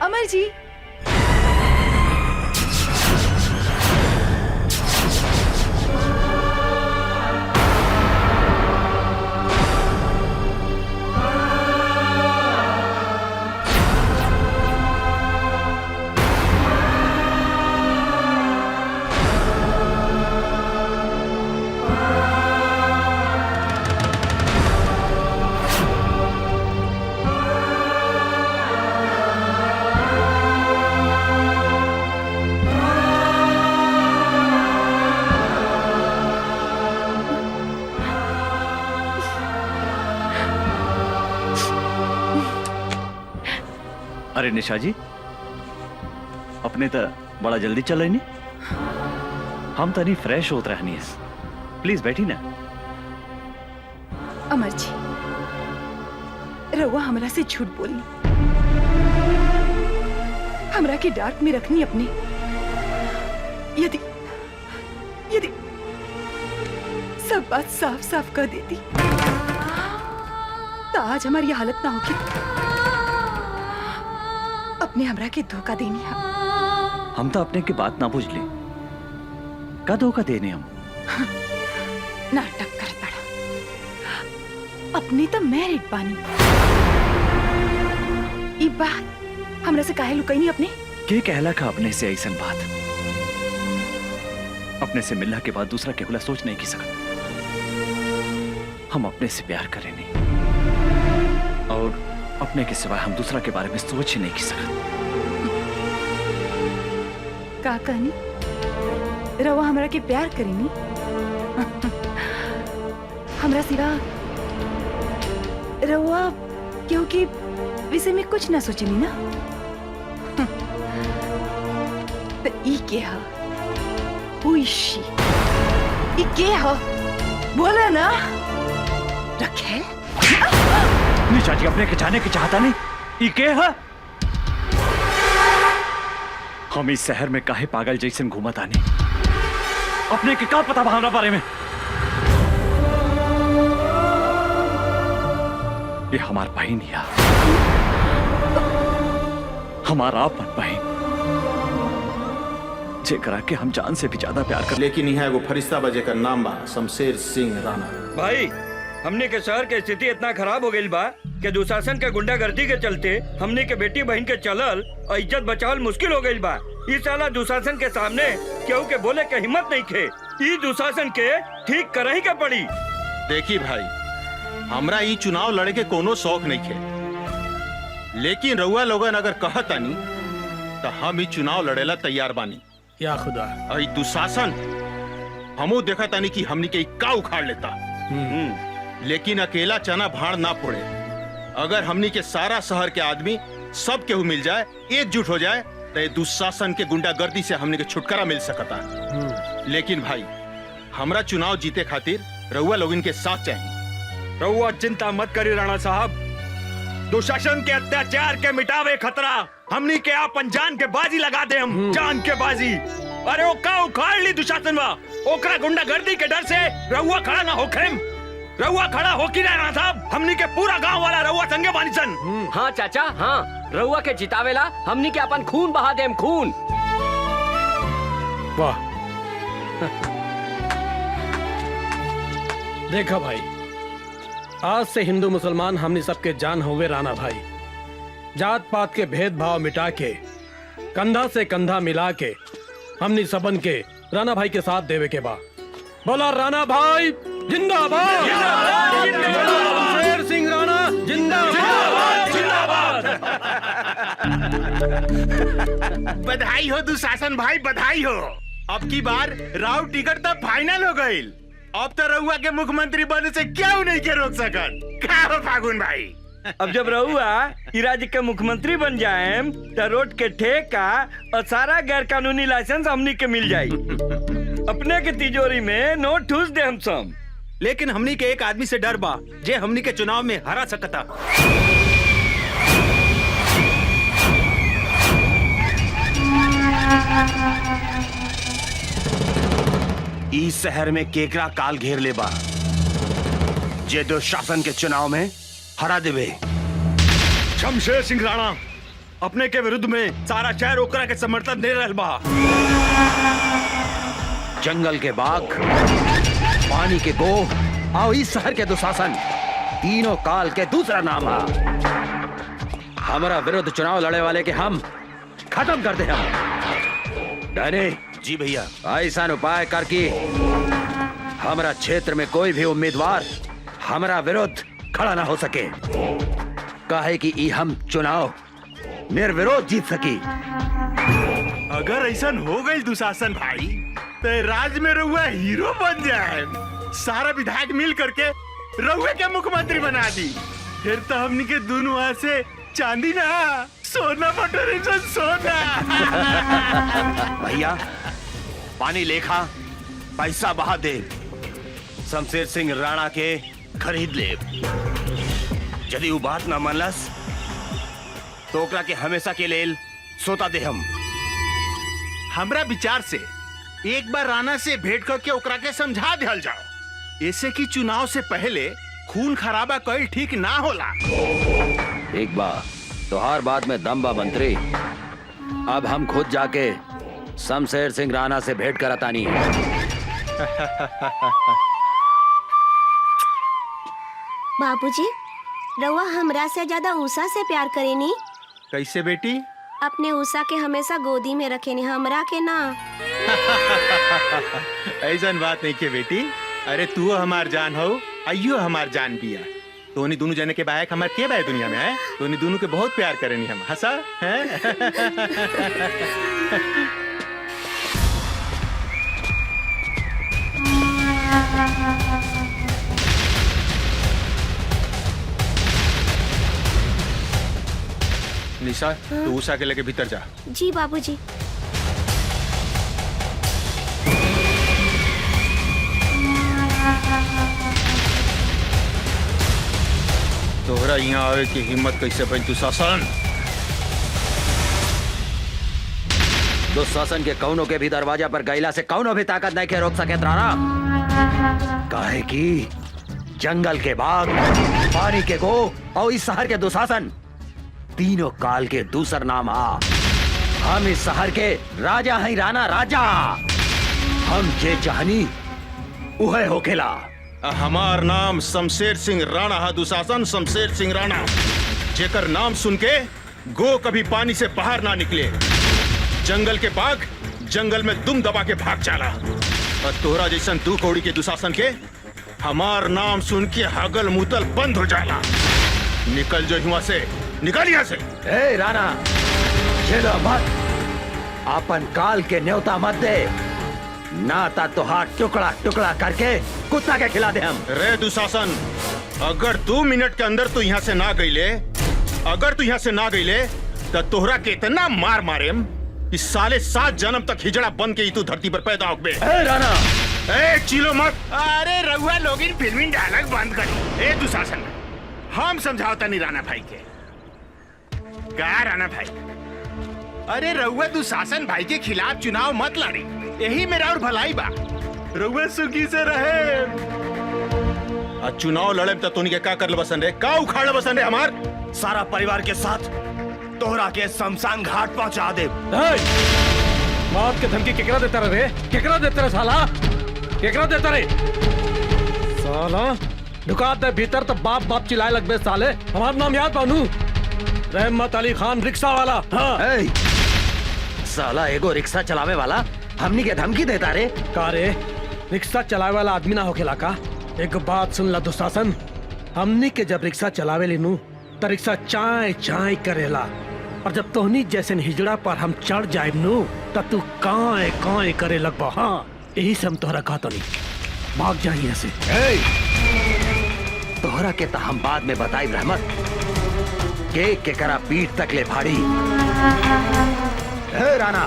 अमर जी, अरे निशा जी, अपने तो बड़ा जल्दी चल रही नहीं, हम तो नहीं फ्रेश होत रहनी है। प्लीज बैठी ना। अमर जी, रउआ हमरा से झूठ बोली, हमरा के डार्क में रखनी अपने। यदि यदि सब बात साफ साफ कर देती तो आज हमारी हालत ना होगी। अपने हमरा के धोखा देनी है। हम तो अपने की बात ना बुझ ली, का धोखा देने हम? नाटक कर पड़ा। अपने तो मैरिड बानी। ई बात हमरा से काहे लुकाई नहीं अपने? के कहला का अपने से ऐसा बात? अपने से मिलने के बाद दूसरा केवला सोच नहीं की सकत। हम अपने से प्यार करें नहीं, और अपने के सिवाय हम दूसरा के बारे में सोच ही नहीं की सकत। का कहनी? रवा हमरा के प्यार करेनी? हमरा सिवा रवा क्योंकि विषय में कुछ ना सोचनी ना। तो ई के हा? Who is she? ई के हा? बोला ना। रखेल? निशा जी, अपने के जाने की चाहता नहीं। ई के है? हम इस शहर में काहे पागल जैसन घूमत आने? अपने के का पता हमारा बारे में? ये हमार बहन है, हमारा अपन बहन, जेकरा के हम जान से भी ज्यादा प्यार कर। लेकिन यह एगो फरिश्ता बजे का नाम बा शमशेर सिंह राणा। भाई, हमने के शहर के स्थिति इतना खराब हो गई बा कि दुशासन के गुंडागर्दी के चलते हमने के बेटी बहन के चलल और इज्जत बचावल मुश्किल हो गई बा। इस साला दुशासन के सामने केहू के बोले के हिम्मत नहीं खे। ई दुशासन के ठीक करही के पड़ी। देखी भाई, हमरा ई चुनाव लड़े के कोनो शौक नहीं खे, लेकिन रउआ लोगन अगर कहतानी तो हम ई चुनाव लड़ेला तैयार बानी। या खुदा, ई दुशासन हमू देखा तानी कि हमनी के का उखाड़ लेता। लेकिन अकेला चना भाड़ ना फोड़े। अगर हमनी के सारा शहर के आदमी सब केहू मिल जाए, एकजुट हो जाए, तो दुशासन के गुंडागर्दी से हमनी के छुटकारा मिल सकता। लेकिन भाई, हमरा चुनाव जीते खातिर रउआ लोगन के साथ चाहिए। रउआ चिंता मत करी राणा साहब, दुशासन के अत्याचार के मिटावे खतरा हमनी के आपन जान के बाजी लगा दे। हम जान के बाजी। अरे वो का उखाड़ ली दुशासन बा, ओकरा गुंडागर्दी के डर से रउआ खड़ा ना होखे। रउआ खड़ा हो की राणा साहब, हमनी के पूरा गांव वाला रउआ संगे बानी सन। हाँ चाचा, हाँ, रउआ के जितावेला हमनी के अपन खून बहा देम, खून। वाह। देखा भाई, आज से हिंदू मुसलमान हमनी सबके जान होवे राणा भाई। जात पात के भेदभाव मिटा के, कंधा से कंधा मिला के हमनी सबन के राणा भाई के साथ देवे के बा। बोला राणा भाई जिंदाबाद, शेर सिंह राणा जिंदाबाद, जिंदाबाद। बधाई हो दुशासन भाई, बधाई हो। अब की बार राव टिकट तो फाइनल हो गई। अब तो रउआ के मुख्यमंत्री बनने से क्यों नहीं के रोक सकत? क्या हो फागुन भाई? अब जब रउआ ई राज्य के मुख्यमंत्री बन जाए तो रोड के ठेका और सारा गैर कानूनी लाइसेंस हमनी के मिल जाये। अपने के तिजोरी में नोट ठूस दे हम सब। लेकिन हमनी के एक आदमी से डर बा, जे हमनी के चुनाव में हरा सकता। इस शहर में केकरा काल घेर ले बा, जे दुशासन के चुनाव में हरा देवे। शमशेर सिंह राणा, अपने के विरुद्ध में सारा शहर ओकरा के समर्थन दे रहल बा। जंगल के बाघ, पानी के गो और इस शहर के दुशासन तीनों काल के दूसरा नाम है। हमारा विरुद्ध चुनाव लड़े वाले के हम खत्म कर दे हम। डैनी जी भैया। ऐसा उपाय करके हमारा क्षेत्र में कोई भी उम्मीदवार हमारा विरुद्ध खड़ा ना हो सके, काहे कि ई हम चुनाव निर्विरोध जीत सकी। अगर ऐसा हो गई दुशासन भाई तो राज्य में रहुआ हीरो बन जाए। सारा विधायक मिल करके रहुए के मुख्यमंत्री बना दी। फिर तो हमनी के दोनों हाथ से चांदी ना सोना बटोरे सोना। भैया पानी लेखा पैसा बहा दे, शमशेर सिंह राणा के खरीद ले। यदि वो बात ना मानलस तो ओकरा के हमेशा के लेल सोता दे हम। हमरा विचार से एक बार राणा से भेंट करके ओकरा के समझा दिहल जाओ, ऐसे कि चुनाव से पहले खून खराबा कई ठीक ना होला। एक बार तो हर बात में दम बा मंत्री। अब हम खुद जाके शमशेर सिंह राणा से भेंट कराता नहीं। बाबूजी, रउआ हमरा से ज्यादा उषा से प्यार करेनी। कैसे बेटी? अपने उषा के हमेशा गोदी में रखेनी, हमरा के ना। ऐसा बात नहीं के बेटी। अरे तू हमार जान हो, अयो हमार जान बिया। तोनी दोनों जने के बायक हमार के बाय दुनिया में है। तोनी दोनों के बहुत प्यार करेनी हम। हंसा है। निशा तू उषा के लेके भीतर जा। जी बाबूजी। तोहरा यहाँ आवे की हिम्मत कैसे बन दुशासन? दुशासन के कौनों के भी दरवाजा पर गैला से कौनों भी ताकत नहीं के रोक सके राणा। काहे कि जंगल के बाघ, पानी के गो और इस शहर के दुशासन तीनों काल के दूसर नाम आ। हम इस शहर के राजा हैं राणा राजा। हम जे चाहनी उहे होकेला। हमार नाम शमशेर सिंह राणा है दुशासन। शमशेर सिंह राणा जेकर नाम सुन के गो कभी पानी से बाहर ना निकले। जंगल के बाघ जंगल में दुम दबा के भाग जाला। और तोहरा जैसन दू कौड़ी के दुशासन के हमार नाम सुन के हगल मुतल बंद हो जाला। निकल जो हुआ से, निकल यहाँ से। ए राणा, चलो मत, अपन काल के न्योता मत दे, नाता तो हाथ टुकड़ा टुकड़ा करके कुत्ता के खिला दे हम। रे दुशासन, अगर 2 मिनट के अंदर तू यहाँ से ना गईले, अगर तू यहाँ से ना गईले तो तोहरा के इतना मार मारेम इस साले 7 जन्म तक हिजड़ा बन के ही तू धरती पर पैदा होगे। ए राणा, ए चिलो मत। अरे रहुआ लोग इन फिल्मी डायलॉग बंद करो। ए दुशासन, हम समझाओता नहीं राणा भाई के। क्या राणा भाई? अरे रहुआ दुशासन भाई के खिलाफ चुनाव मत लड़ी, यही मेरा और भलाई बा। रहुआ सुखी से रहे। आज चुनाव लड़े तो तोनी के का कर बसन रे? का उखाड़ बसन रे? हमार सारा परिवार के साथ तोहरा के शमशान घाट पहुंचा दे। मौत के धमकी केकरा देता रे? केकरा देता रे साला? केकरा देता रे? साला ढुका दे भीतर तो बाप बाप चिल्लाए लगबे साले। हमारा नाम याद पानू, रहमत अली खान रिक्शा वाला। हाँ। साला एगो रिक्शा चलावे वाला हमनी के धमकी देता रे? का रे, रिक्शा चलावे वाला आदमी ना होखेला का? एक बात सुन ला दुशासन, हमनी के जब रिक्शा चलावे लेनू तो रिक्शा चाय चाय करेला, और जब तोहनी जैसे हिजड़ा पर हम चढ़ जाए नू तब तू काए काए करे लगबा। हाँ, यही से हम तोहरा कहता नहीं, भाग जा यहाँ से। तोहरा के तो हम बाद में बताई रहमत के करा पीठ तक ले भाड़ी। हे राणा,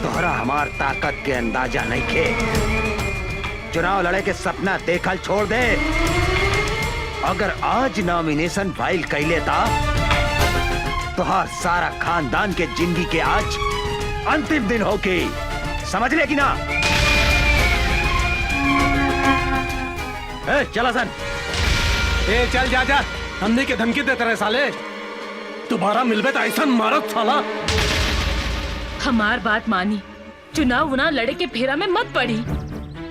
तोहरा हमार ताकत के अंदाजा नहीं खे। चुनाव लड़े के सपना देखल छोड़ दे। अगर आज नॉमिनेशन फाइल कर लेता तो हर सारा खानदान के जिंदगी के आज अंतिम दिन होके, समझ ले कि ना? चला सन। चल जा जा, हमने के धमकी देते रहे साले। दोबारा मिलबे तो ऐसा मारत साला। हमार बात मानी, चुनाव उना लड़े के फेरा में मत पड़ी।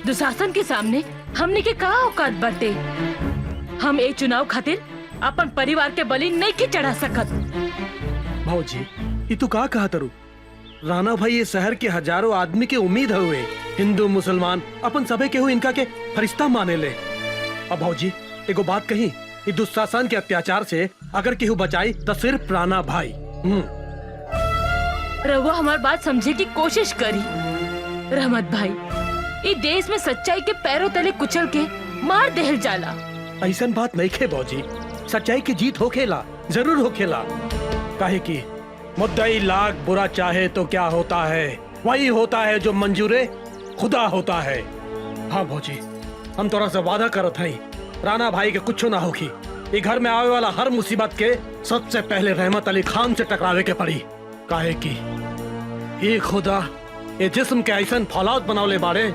दुशासन के सामने हमने के का औकात बाटे। हम एक चुनाव खातिर अपन परिवार के बलि नहीं के चढ़ा सकत। भाजी ये तू का कहा तरू? राणा भाई ये शहर के हजारों आदमी के उम्मीद हुए, हिंदू मुसलमान अपन सबे केहू इनका के फरिश्ता माने ले। अब भाजी एगो बात कही, ये दुशासन के अत्याचार से अगर केहू बचाई तो सिर्फ राणा भाई। रहुआ हमार बात समझे की कोशिश करी। रहमत भाई, ये देश में सच्चाई के पैरों तले कुचल के मार देहल जाला। ऐसा बात नहीं खे भाजी, सच्चाई की जीत होखेला, जरूर होखेला। काहे की मुद्दई लाख बुरा चाहे तो क्या होता है, वही होता है जो मंजूरे खुदा होता है। हाँ भौजी, हम तोरा से वादा करत हई, राणा भाई के कुछ ना होगी। ये घर में आवे वाला हर मुसीबत के सबसे पहले रहमत अली खान से टकरावे के पड़ी। काहे की ये खुदा ये जिस्म के ऐसा फौलाद बनावले बाड़े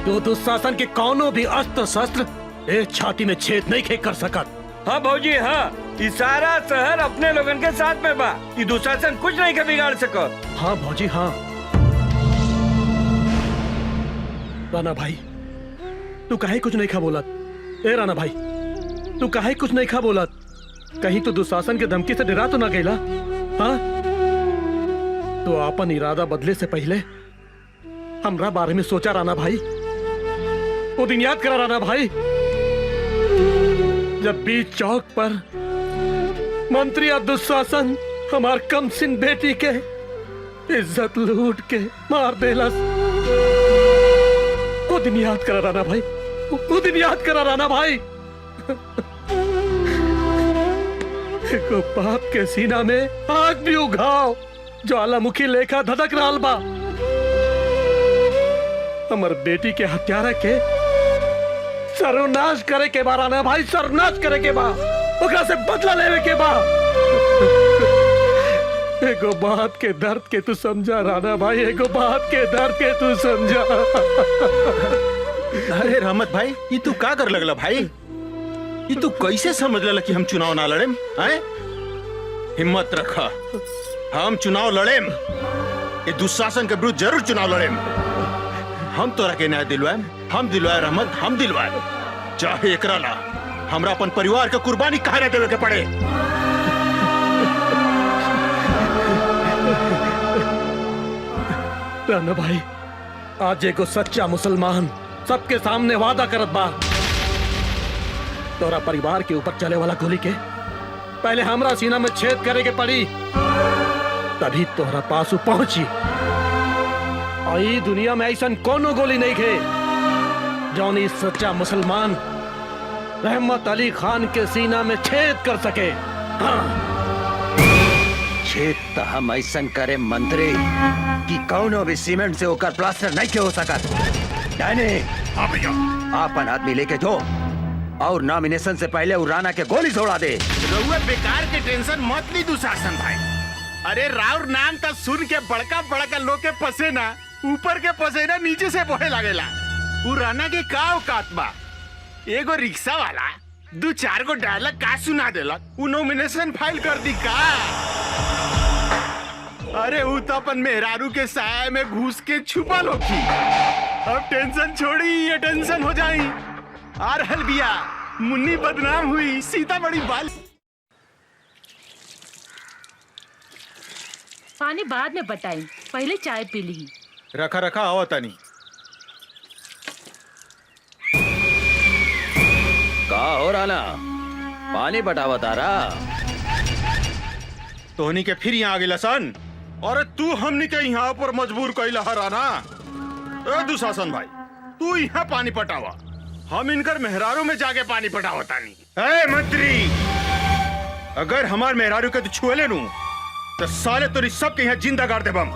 जो दुशासन के कौनो भी अस्त्र शस्त्र ए छाती में छेद नहीं कर सकत। हाँ भौजी हाँ, ये सारा शहर अपने लोगन के साथ में बा। ये दुशासन कुछ नहीं के बिगाड़ सकत। हाँ भौजी हाँ। राणा भाई तू काहे कुछ नहीं खा बोलत? ए राणा भाई तू काहे कुछ नहीं खा बोलत? कहीं तू दुशासन के धमकी से डरा तो ना गईला? हाँ, तो अपन इरादा बदले से पहले हमरा बारे में सोचा राणा भाई। वो दिन याद करा राणा भाई जब बीच चौक पर मंत्री और दुशासन हमार कमसिन बेटी के इज्जत लूट के मार देलस। वो दिन याद करा राणा भाई, वो दिन याद करा राणा भाई। को बाप के सीना में आग भी उघाओ, ज्वालामुखी लेखा धधक रहा बा। हमर बेटी के हत्यारा के सर्वनाश करे के बा राणा भाई, सर्वनाश करे के बा, ओकरा से बदला लेवे के बा। एगो बात के दर्द के तू समझा राणा भाई, एगो बात के दर्द के तू समझा। अरे रहमत भाई, ये तू का कर लगला भाई? ये तू कैसे समझ लला कि हम चुनाव ना लड़ेम? हिम्मत रखा, हम चुनाव लड़ेम। ये दुशासन के विरुद्ध जरूर चुनाव लड़ेम। हम तोरा के न्याय दिलवाएम, हम दिलवाए रहमत, हम दिलवाए। चाहे एकरा ला हमरा अपन परिवार के कुर्बानी काहे ना देवे के पड़े। राणा भाई, आज एगो सच्चा मुसलमान सबके सामने वादा करत बा, तोरा परिवार के ऊपर चले वाला गोली के पहले हमरा सीना में छेद करे के पड़ी, तभी तोहरा पास पहुंची। आई दुनिया में ऐसा कोनो गोली नहीं खे जौन इस सच्चा मुसलमान रहमत अली खान के सीना में छेद कर सके। हाँ। छेद तो हम ऐसा करे मंत्री कि कौनो भी सीमेंट से होकर प्लास्टर नहीं के हो सकत। आपन आदमी लेके जो और नॉमिनेशन से पहले राणा के गोली छोड़ा दे। रउआ बेकार के टेंशन मत ली दुशासन भाई। अरे राउर नाम तो सुन के बड़का बड़का लोग के पसेना ऊपर के पसेना नीचे से बहे लागेला। उ राणा के का औकात बा? एगो रिक्शा वाला 2-4 गो डायलॉग का सुना देलक, उ नॉमिनेशन फाइल कर दी का? अरे उ तो अपन मेहरारू के साया में घुस के छुपल होखी। अब टेंशन छोड़ी, ये टेंशन हो जाई। आ रहल बिया, मुन्नी बदनाम हुई, सीता बड़ी बाल। पानी बाद में बताई, पहले चाय पी ली। रखा रखा आओ तानी। का हो राणा, पानी बटावा तारा? तोहनी के फिर यहाँ आ गेला सन। अरे तू हमनी के यहाँ पर मजबूर कइला है राणा। ए दुशासन भाई, तू यहाँ पानी पटावा, हम इनकर मेहरारू में जाके पानी पटावा तानी। ए मंत्री, अगर हमार मेहरारू के तू छुएले नू तो साले तोरी सबके यहाँ जिंदा गाड़ देबम।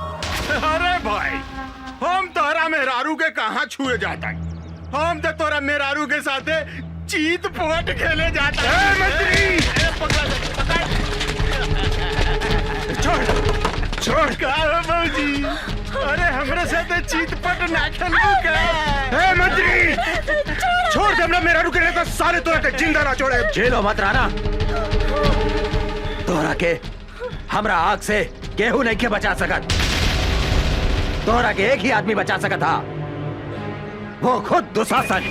अरे भाई, हम तोरा मेहरारू के कहाँ छुए जाता है? हम तो तोरा मेहरारू के साथे चीत पोट खेले जाता है। मंत्री, छोड़ का बाबूजी, अरे हमरे साथे चीत पट ना खेलू का? ए मंत्री, छोड़ दे हमरा मेहरारू के, नहीं तो साले तोरा के जिंदा ना छोड़े। जेलो मत राणा, तोहरा के हमरा आग से केहू नहीं के बचा सकत। तोहरा के एक ही आदमी बचा सकत था, वो खुद दुशासन।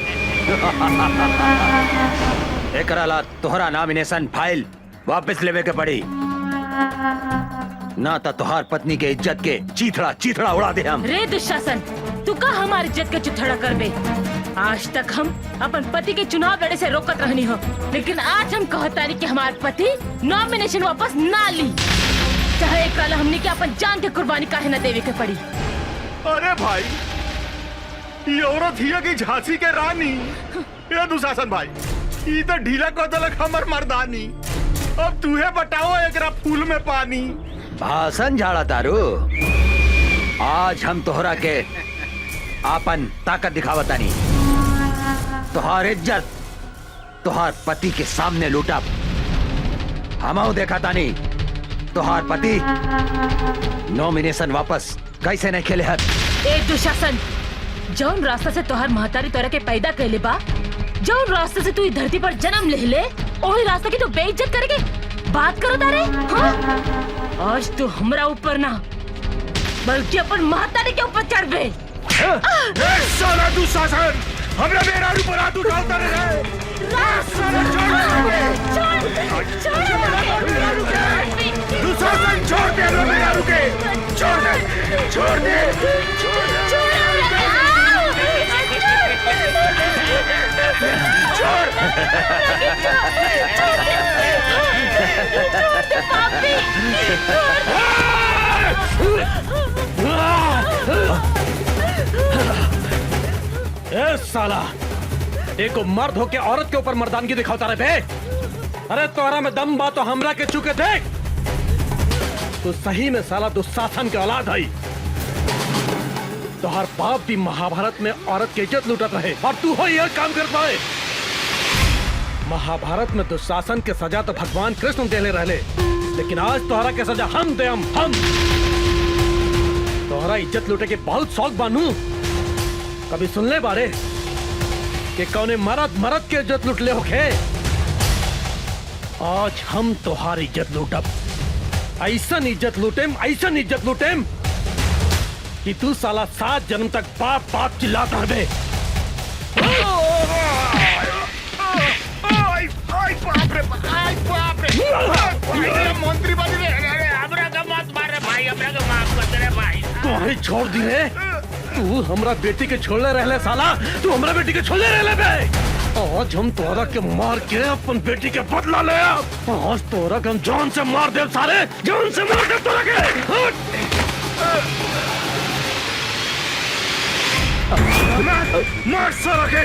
एकरा ला तोहरा नॉमिनेशन फाइल वापस लेवे के पड़ी, ना तो तोहार पत्नी के इज्जत के चीथड़ा चीथड़ा उड़ा दे हम। रे दुशासन, तू का हमारी इज्जत के चिथड़ा करबे? आज तक हम अपन पति के चुनाव लड़े से रोकत रहनी हो, लेकिन आज हम कहतानी कि हमारे पति नॉमिनेशन वापस ना ली, चाहे कल हमने के अपन जान के कुर्बानी काहे न देवे के पड़ी। अरे भाई, ये औरत हिया की झांसी के रानी। ये दुशासन भाई, ये तो ढीला को दलक हमर मर्दानी। अब तूहे बताओ एकरा फूल में पानी। भाषण झाड़ा तारू, आज हम तोहरा के आपन ताकत दिखावतानी। तोहार इज्जत तोहार पति के सामने लूटब। हमऊ देखा तानी तोहार पति नॉमिनेशन वापस कैसे नहीं खेले हत। ए दुशासन, जौन रास्ता से तोहर महतारी तोरा के पैदा कैले बा, जौन रास्ते से तू इस धरती पर जन्म ले ले, ओही रास्ता की तू बेइज्जत करके बात करो तारे। हाँ? आज तू हमरा ऊपर ना बल्कि अपन महतारी के ऊपर चढ़बे। साला दुशासन, हमरा मेरा ऊपर हाथ उठाता रहे। दुशासन छोड़ दे, मेरा रुके, छोड़ दे, छोड़ दे, ए साला, एको मर्द होके औरत के ऊपर मर्दानगी दिखाता रहे बे। अरे तोरा में दम बा तो हमरा के चुके देख। तो सही में साला दुशासन के औलाद है। तोहर बाप भी महाभारत में औरत की इज्जत लूटत रहे और तू हो यह काम कर पाए। महाभारत में दुशासन के सजा तो भगवान कृष्ण देले रहले, लेकिन आज तोहरा के सजा हम दे हम। तोहरा इज्जत लूटे के बहुत शौक बानू। कभी सुनले बारे कि कौने मरद के इज्जत लूट ले होखे? आज हम तोहारी इज्जत लूटब। ऐसन इज्जत लूटेम कि तू साला 7 जन्म तक बाप बाप चिल्लाता रहे। मंत्री बन गए, हमरा का मत मारे भाई, हमरा का माफ कर दे भाई। तुम्हारी छोड़ दी रे। तू हमरा बेटी के छोड़ले रहले साला, तू हमरा बेटी के छोड़ले रहले बे। आज हम तोरा के मार के अपन बेटी के बदला ले। आज तोरा के हम जान से मार दे, सारे जान से मार दे तोरा के। मार साला के।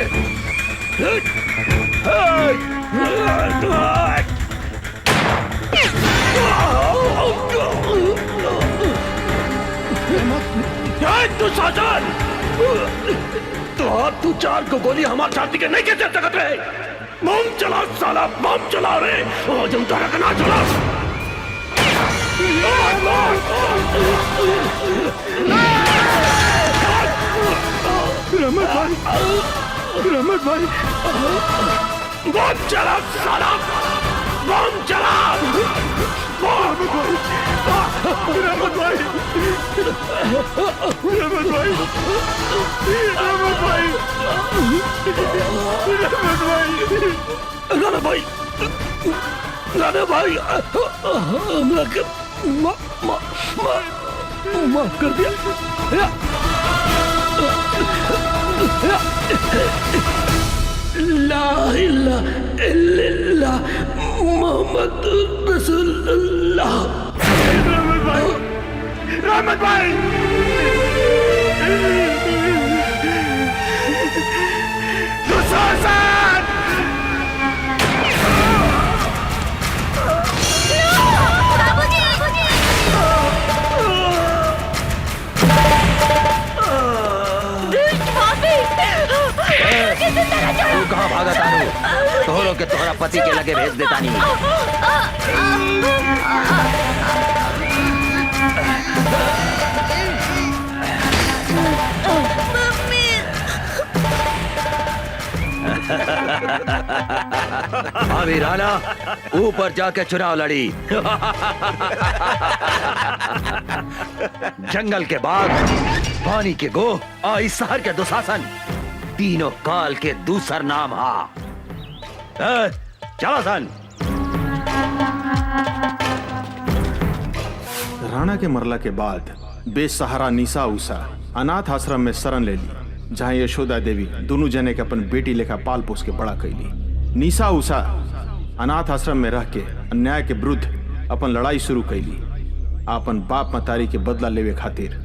दुशासन, तू 4 को गोली हमारे छाती के नहीं के दे सकते। बम चला साला, बम चला रे। आज हम तोरा के ना चला। रहमत भाई, बम चला साला, बम चला। रहमत भाई, राणा भाई, हमरा के माफ कर दिया। ला इलाहा इल्लल्लाह मोहम्मद रसूलुल्लाह। रहमत भाई, दुशासन, तू कहाँ भागा तारू? तोहरों के तोहरा पति के लगे भेज देता नहीं। मम्मी भाभी राणा ऊपर जाके चुनाव लड़ी। जंगल के बाग, पानी के गो और इस शहर के दुशासन, तीनों काल के दूसर नाम हा। चलो सन। राणा के मरला के बाद बेसहारा निशा उषा अनाथ आश्रम में शरण ले ली, जहाँ यशोदा देवी दोनों जने के अपन बेटी लेखा पाल पोस के बड़ा कैली। निशा उषा अनाथ आश्रम में रह के अन्याय के विरुद्ध अपन लड़ाई शुरू कैली। अपन बाप मतारी के बदला लेवे खातिर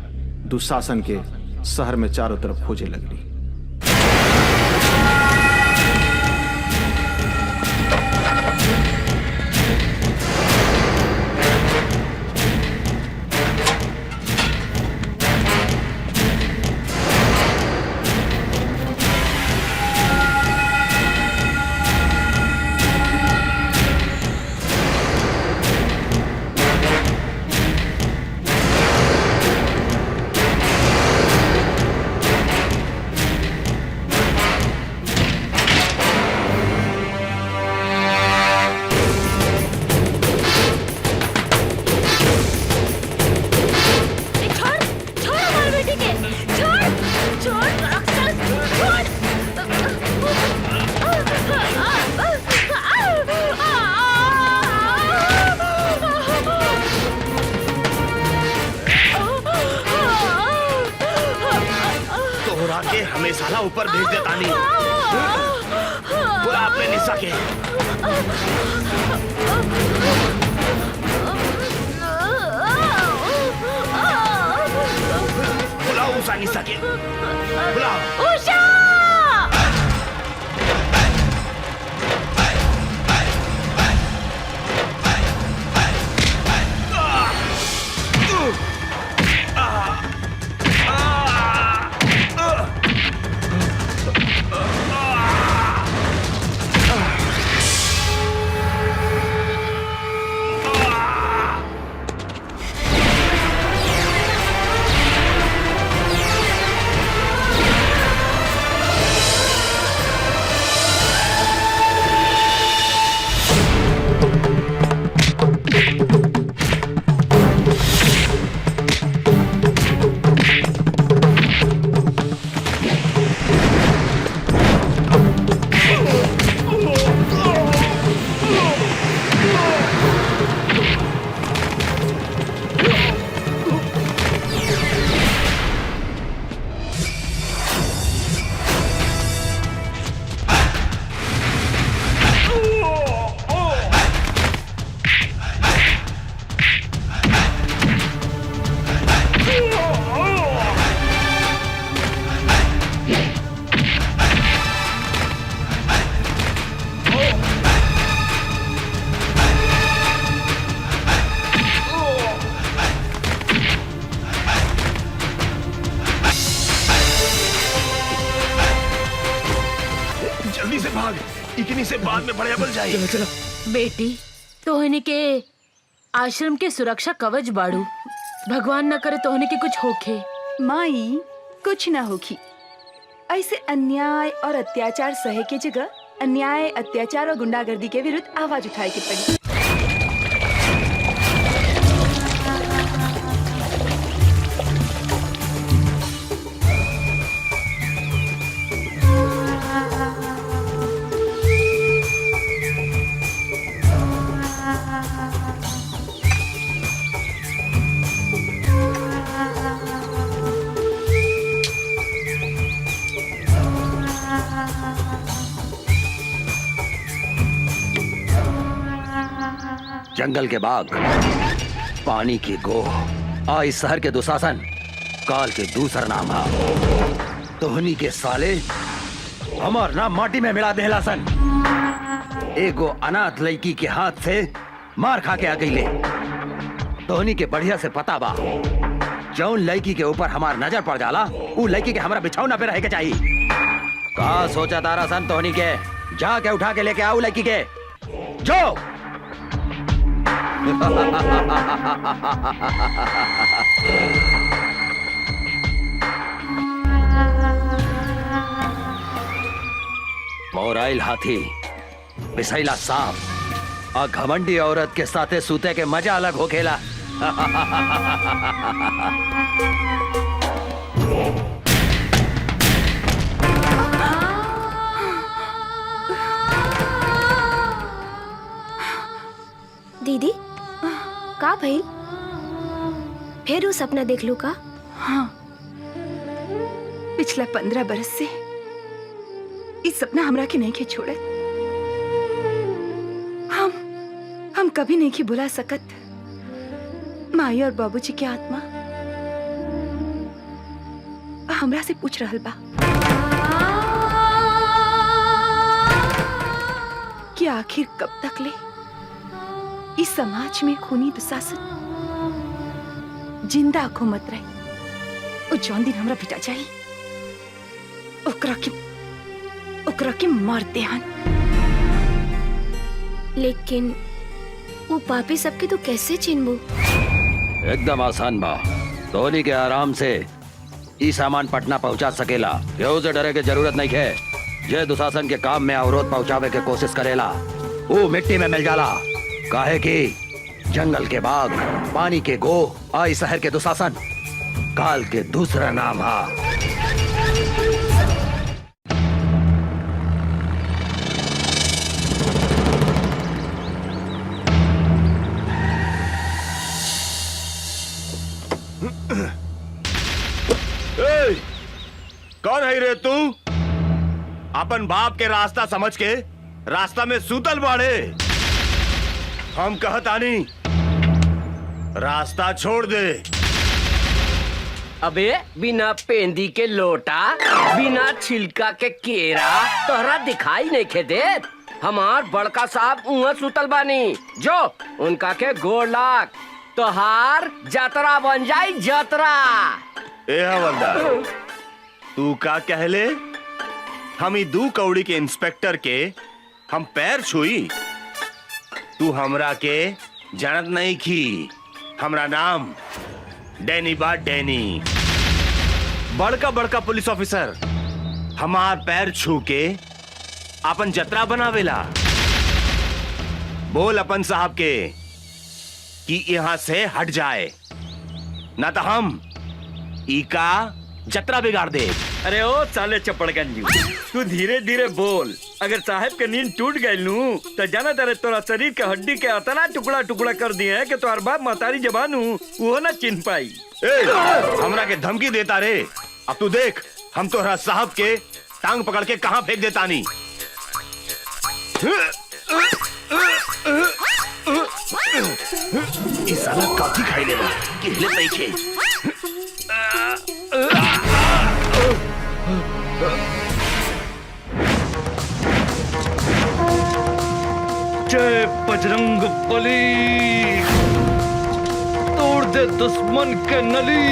दुशासन के शहर में चारों तरफ खोजे लगली। हमें साला ऊपर भेज देता नहीं। बुला अपने निशा के। बुलाओ उषा निशा के। बुलाओ उषा। इतनी से बाद में बड़े बल जाए। चलो चलो। बेटी तोहनी के आश्रम के सुरक्षा कवच बाड़ू, भगवान न करे तोहनी के कुछ होखे। माई कुछ ना होगी। ऐसे अन्याय और अत्याचार सहे के जगह अन्याय, अत्याचार और गुंडागर्दी के विरुद्ध आवाज उठाए के पड़ी। जंगल के बाग, पानी की गोह और इस शहर के दुशासन काल के दूसर नाम है। तोहनी के साले हमार नाम माटी में मिला देला सन। एगो अनाथ लड़की के हाथ से मार खा के अकेले। तोहनी के बढ़िया से पता बा, जौन लड़की के ऊपर हमार नजर पड़ जाला उ लड़की के हमारा बिछौना पे रहे के चाहिए। कहा सोचा तारा सन तोहनी के? जाके उठा के लेके आओ लड़की के। जो मोराइल हाथी पिसैला सांप और घमंडी औरत के साथे सूते के मजा अलग हो खेला। दीदी का भइल? फिर वो सपना देख लू का? हाँ, पिछला 15 बरस से इस सपना हमरा के नहीं के छोड़े। हम कभी नहीं की बुला सकत माई और बाबूजी की आत्मा हमरा से पूछ रहल बा कि आखिर कब तक ले इस समाज में खूनी दुशासन जिंदा घूमत रहे। और जौन दिन हमरा बेटा जाई ओकरा के मार देहन। लेकिन वो पापी सबके तो कैसे चिन्हबू? एकदम आसान बा। धोनी के आराम से ई सामान पटना पहुंचा सकेला। केहू से डरे के जरूरत नहीं है। जे दुशासन के काम में अवरोध पहुंचावे के कोशिश करेला वो मिट्टी में मिल जाला। काहे कि जंगल के बाघ, पानी के गो और शहर के दुशासन काल के दूसरा नाम हा। कौन है रे तू? अपन बाप के रास्ता समझ के रास्ता में सूतल बाड़े। हम कहतानी रास्ता छोड़ दे। अबे बिना पेंदी के लोटा, बिना छिलका के केरा तोहरा दिखाई नहीं खे देत। हमार बड़का साहब उहाँ सुतल बानी, जो उनका के गोड़ लाग तोहार जतरा बन जाई जतरा। ए हवलदार, तू का कहले? हम ई 2 कौड़ी के इंस्पेक्टर के हम पैर छुई? तू हमरा के जानत नहीं की। हमरा नाम डैनी बा, डैनी। बड़का बड़का पुलिस ऑफिसर हमार पैर छू के अपन जतरा बनावेला। बोल अपन साहब के कि यहाँ से हट जाए, ना तो हम ई का जतरा बिगाड़ दे। अरे ओ साले चपड़गंजी, तू धीरे धीरे बोल। अगर साहब के नींद टूट गई नू तो जाना तेरे तोरा शरीर के हड्डी के अतना टुकड़ा टुकड़ा कर दिए है कि तोहर बाप महतारी जबान वो ना चिन्ह पाई। हमरा के धमकी देता रे। अब तू देख हम तोहरा साहब के टांग पकड़ के कहां फेंक देता नी। इस साला काफी खाई लेगा कि हिले नहीं खे। जय बजरंग बली, तोड़ दे दुश्मन के नली।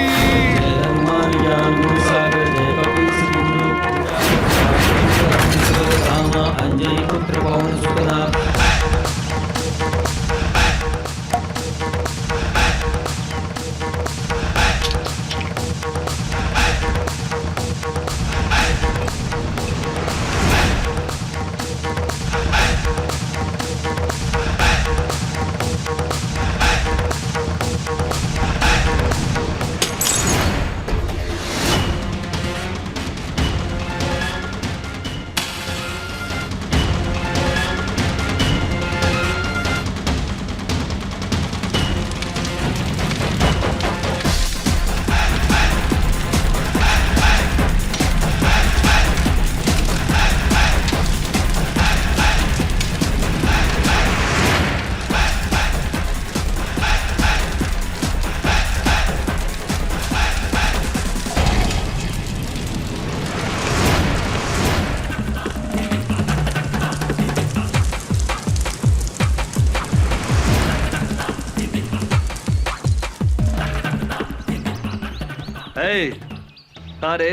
अरे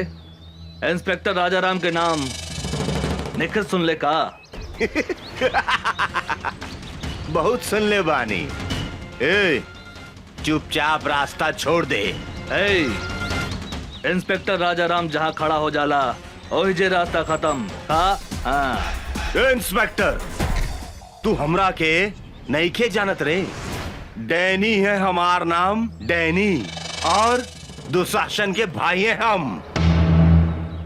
इंस्पेक्टर राजाराम के नाम निखर सुन ले का? बहुत सुन ले बानी। ए, चुपचाप रास्ता छोड़ दे। इंस्पेक्टर राजाराम जहाँ खड़ा हो जाला वही जे रास्ता खत्म। हाँ इंस्पेक्टर तू हमरा के नईखे जानत रे। डैनी है हमार नाम, डैनी, और दुशासन के भाई हैं हम।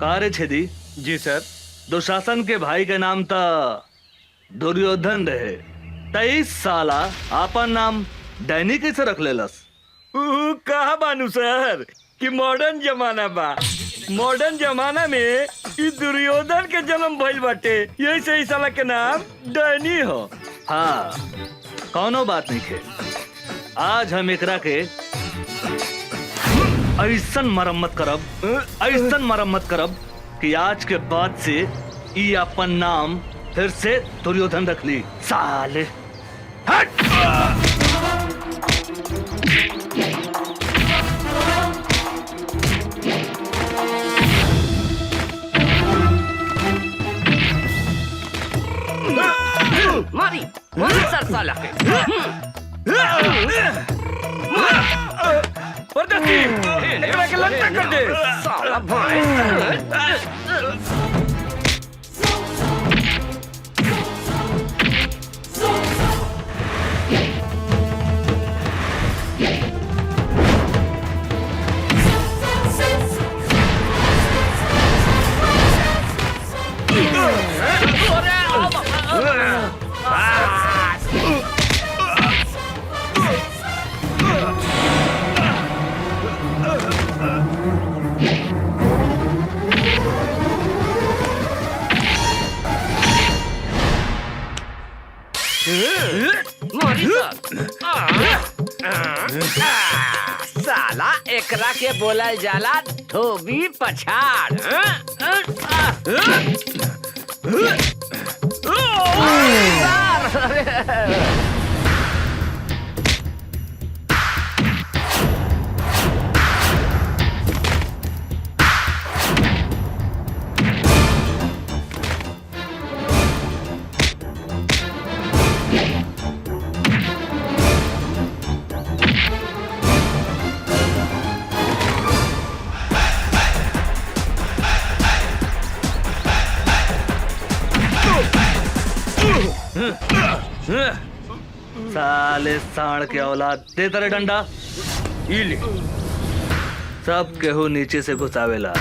कार्य छेदी जी सर। दुशासन के भाई के नाम था दुर्योधन रहे। 23 साला आपन नाम डैनी कैसे रख लेलस? कहा बानू सर कि मॉडर्न जमाना बा। मॉडर्न जमाना में ई दुर्योधन के जन्म भइल बाटे, यही से ई साला के नाम डैनी हो। हाँ, कौनो बात नहीं है। आज हम एकरा के ऐसन मरम्मत करब कि आज के बाद से ई अपन नाम फिर से दुर्योधन रख ली। साले हट! मारी मारी सर साला के। परदेसी एकरा के लंका कर दे साला भाई। साला एकरा के बोलल जाला धोबी पछाड़। साले साण के औलाद, दे तेरे डंडा। ई ले। सब केहू नीचे से घुसावेला,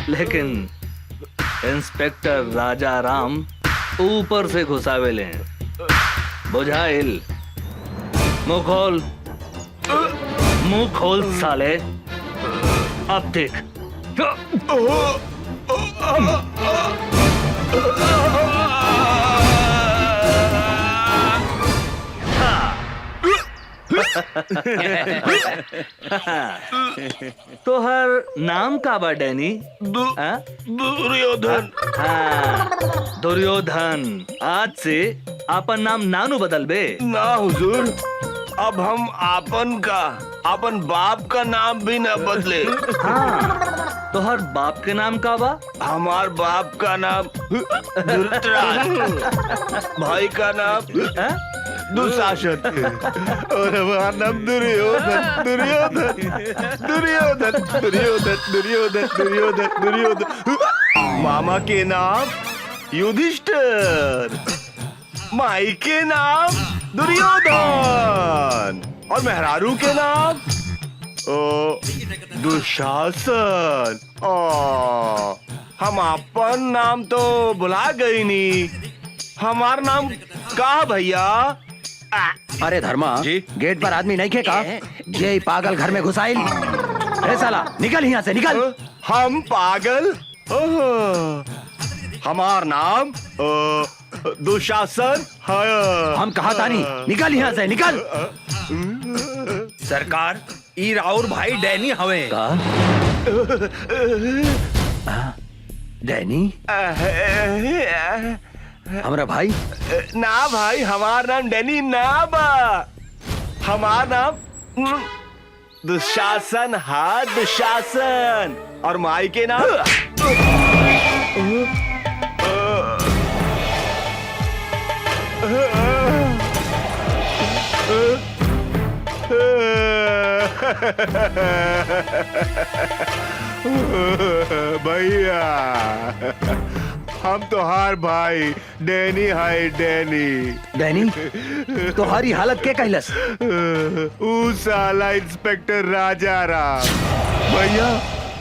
लेकिन इंस्पेक्टर राजा राम ऊपर से घुसावेले। बुझाइल? मुंह खोल साले। अब देख। तोहर नाम का बा डैनी? दुर्योधन। हाँ, दुर्योधन। आज से आपन नाम नानू बदल बे। ना हुजूर, अब हम आपन बाप का नाम भी न बदले। हाँ, तोहर बाप के नाम का बा? हमार बाप का नाम धृतराज, भाई का नाम दुशासन, और हमारा नाम दुर्योधन। दुर्योधन दुर्योधन दुर्योधन दुर्योधन दुर्योधन दुर्योधन। मामा के नाम युधिष्ठिर, माई के नाम दुर्योधन, और मेहरारू के नाम दुशासन। हम अपन नाम तो भुला गई नी। हमार नाम का भैया? अरे धर्मा जी? गेट पर आदमी नहीं खेका? ये पागल घर में घुसाइल। अरे साला निकल यहाँ से, निकल। हम पागल? हमार नाम दुशासन है। हम कहा था नहीं, निकल यहाँ से, निकल। सरकार, ई राउर भाई डैनी हवे। डैनी हमारा भाई? ना भाई, हमार नाम डैनी ना बा। हमार नाम दुशासन। हाँ, दुशासन। और माई के नाम भैया हम तो हार भाई डैनी हाय डैनी। डैनी तुम्हारी हालत के कहलस? ऊ साला इंस्पेक्टर राजा राम भैया,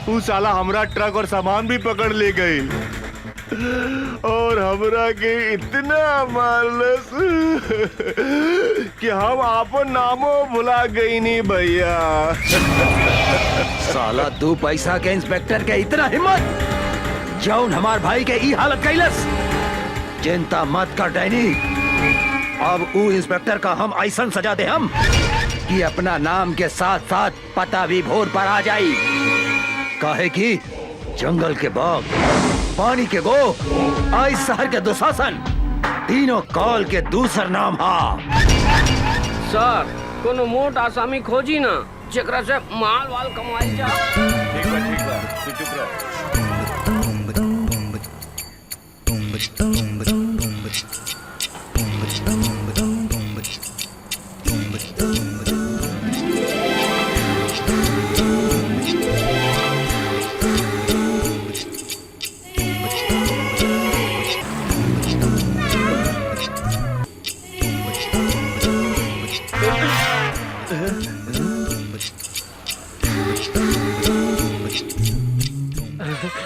ऊ साला हमरा ट्रक और सामान भी पकड़ ले गई और हमरा के इतना मारलस कि हम आपन नामो भुला गई नहीं भैया। साला 2 पैसा के इंस्पेक्टर के इतना हिम्मत जौन हमार भाई के ई हालत कैलस। चिंता मत कर डैनी, अब ऊ इंस्पेक्टर का हम ऐसा सजा दे हम कि अपना नाम के साथ साथ पता भी भोर पर आ जाई। काहे कि जंगल के बाघ, पानी के गो, इस शहर के दुशासन तीनों काल के दूसर नाम हा। सर कोनो मोट आसामी खोजी ना जेकरा से माल वाल कमाई जा। ठीक बा तू चुप रह।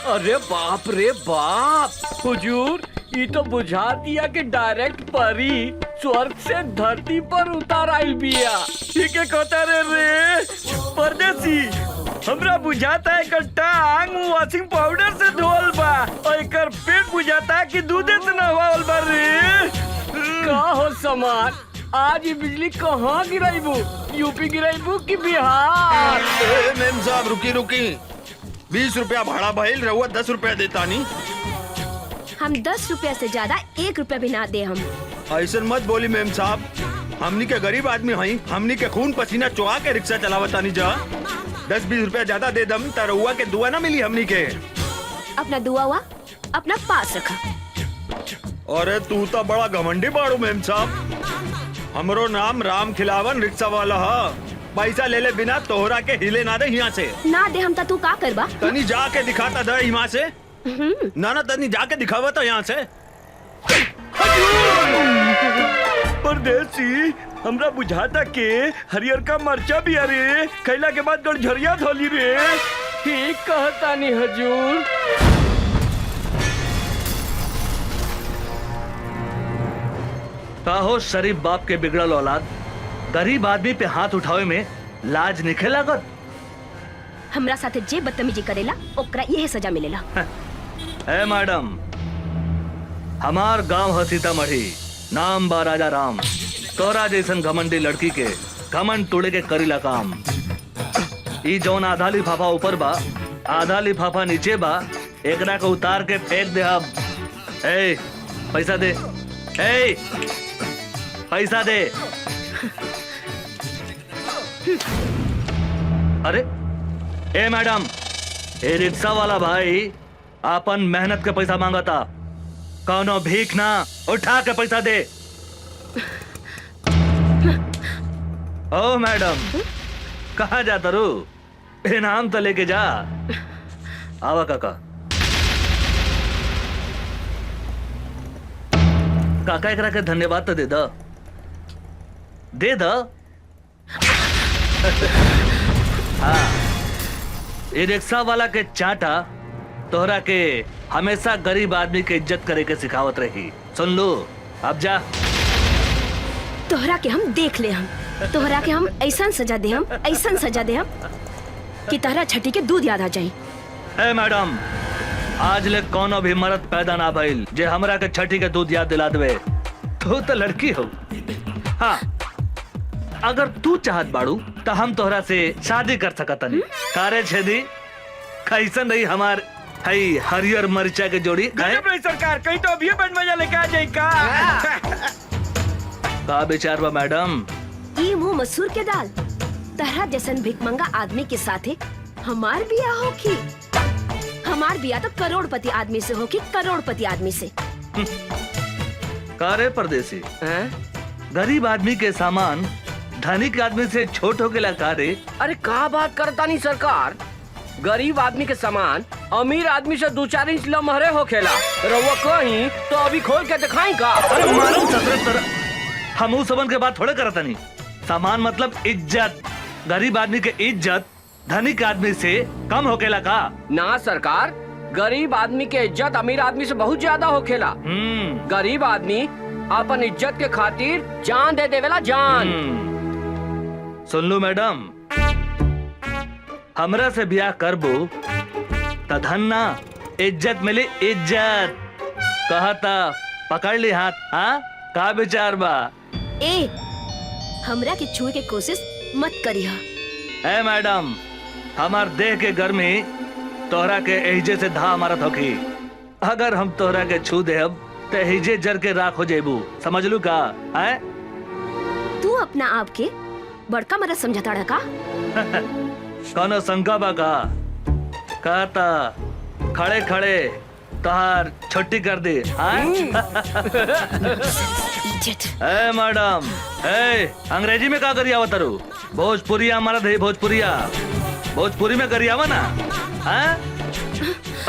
अरे बाप रे बाप, हुजूर ये तो बुझा दिया कि डायरेक्ट परी स्वर्ग से धरती पर उतार आइल बिया। ठीक है कहता रे परदेसी, हमरा बुझाता है कट्टा आंग वॉशिंग पाउडर से धोल बा और एकर पेट बुझाता है कि दूधे से नहवाल बा रे। का हो समार, आज ये बिजली कहाँ गिराइबू? यूपी गिराइबू कि बिहार? मेम साहब रुकी 20 रुपया भाड़ा भइल, रहुआ 10 रुपया देता नहीं। हम 10 रुपया से ज्यादा 1 रुपया भी ना दे हम। ऐसा मत बोली मेम साहब, हमनी के गरीब आदमी हई, हमनी के खून पसीना चुहा के रिक्शा चलावता नहीं जा। 10-20 रुपया ज्यादा दे दम त रहुआ के दुआ ना मिली हमनी के। अपना दुआ हुआ अपना पास रखा। अरे तू तो बड़ा घमंडी बाड़ू मेम साहब। हमरो नाम राम खिलावन रिक्शा वाला है। पैसा ले ले बिना तोहरा के हिले ना दे यहाँ से। ना दे हम तू का करबा? तनी जाके दिखाता दे यहाँ से। ना तनी जाके दिखावा तो यहाँ से। परदेसी हमरा बुझाता के हरियर का मरचा भी अरे खैला के बाद गड़झरिया धोली रे। ठीक कहता नहीं हजूर। काहो शरीफ बाप के बिगड़ल औलाद, गरीब आदमी पे हाथ उठावे में लाज निखे लागत। हमरा साथे जे बदतमीजी करेला ओकरा यही सजा मिलेला। ए मैडम, हमार गांव है सीतामढ़ी, नाम बा राजा राम। तोरा जैसन घमंडी लड़की के घमंड तोड़े के करीला काम। ई जौन आधा लिफाफा ऊपर बा आधा लिफाफा नीचे बा, एकरा को उतार के फेंक दे। अब ए पैसा दे, ए पैसा दे। अरे ए मैडम, ए रिक्शा वाला भाई अपन मेहनत के पैसा मांगता, कौनो भीख ना, उठा के पैसा दे। ओ मैडम, कहाँ जाता रू? इनाम तो लेके जा। आवा काका। काका एकरा के धन्यवाद तो दे दो, दे दो। हाँ, ये रिक्शा वाला के चाटा तोहरा के हमेशा गरीब आदमी के इज्जत करे के सिखावत रही। सुन लो, अब जा। तोहरा के हम देख ले, हम तोहरा के हम ऐसा सजा दे, हम ऐसा सजा दे हम कि तोहरा छठी के दूध याद आ जाए। ए मैडम, आज ले कोनो भी मर्द पैदा ना भइल जे हमरा के छठी के दूध याद दिला देवे। तू तो लड़की हो। हाँ, अगर तू चाहत बाड़ू तो हम तोहरा से शादी कर सकतनी। कारे छेदी, कैसन रही हमार हई हरियर मरचा के जोड़ी? सरकार कहीं तो अभी बैंड बजा लेके आ जाए का विचार बा मैडम? ई मुंह मसूर के दाल, तहरा जैसन भिकमंगा आदमी के साथे हमार बियाह होखी। हमार बियाह तो करोड़पति आदमी से होखी, करोड़पति आदमी से। कारे परदेसी, गरीब आदमी के सामान धनिक आदमी से छोट हो के ला। कारे अरे का बात करता नहीं सरकार, गरीब आदमी के सामान अमीर आदमी से 2-4 इंच लमहरे होखेला। रउआ कहीं तो अभी खोल के दिखाई का। अरे मालूम ससुर हम उस सबन के बात थोड़े करता नहीं। सामान मतलब इज्जत। गरीब आदमी के इज्जत धनिक आदमी से कम होकेला का? ना सरकार, गरीब आदमी के इज्जत अमीर आदमी से बहुत ज्यादा होखेला। गरीब आदमी अपन इज्जत के खातिर जान दे देवेला, जान। सुन लो मैडम, हमरा से ब्याह करबो त धन ना इज्जत मिली, इज्जत। कहता पकड़ ली हाथ। हाँ का विचार बा? ए हमरा के छुए के कोशिश मत करिहा। ए मैडम, हमार देह के गर्मी तोहरा के एहिजे से धा मारत होखी। अगर हम तोहरा के छू देब तो एहिजे जर के राख हो जेबू। समझ लू का? है तू अपना आप के बड़का मरद समझता का? कौनो शंका बा का? कहता खड़े खड़े तोहार छुट्टी कर दी। ए मैडम, ए अंग्रेजी में का करिया आवत रू? भोजपुरिया हमारा दे, भोजपुरिया भोजपुरी में करियावा ना। हाँ?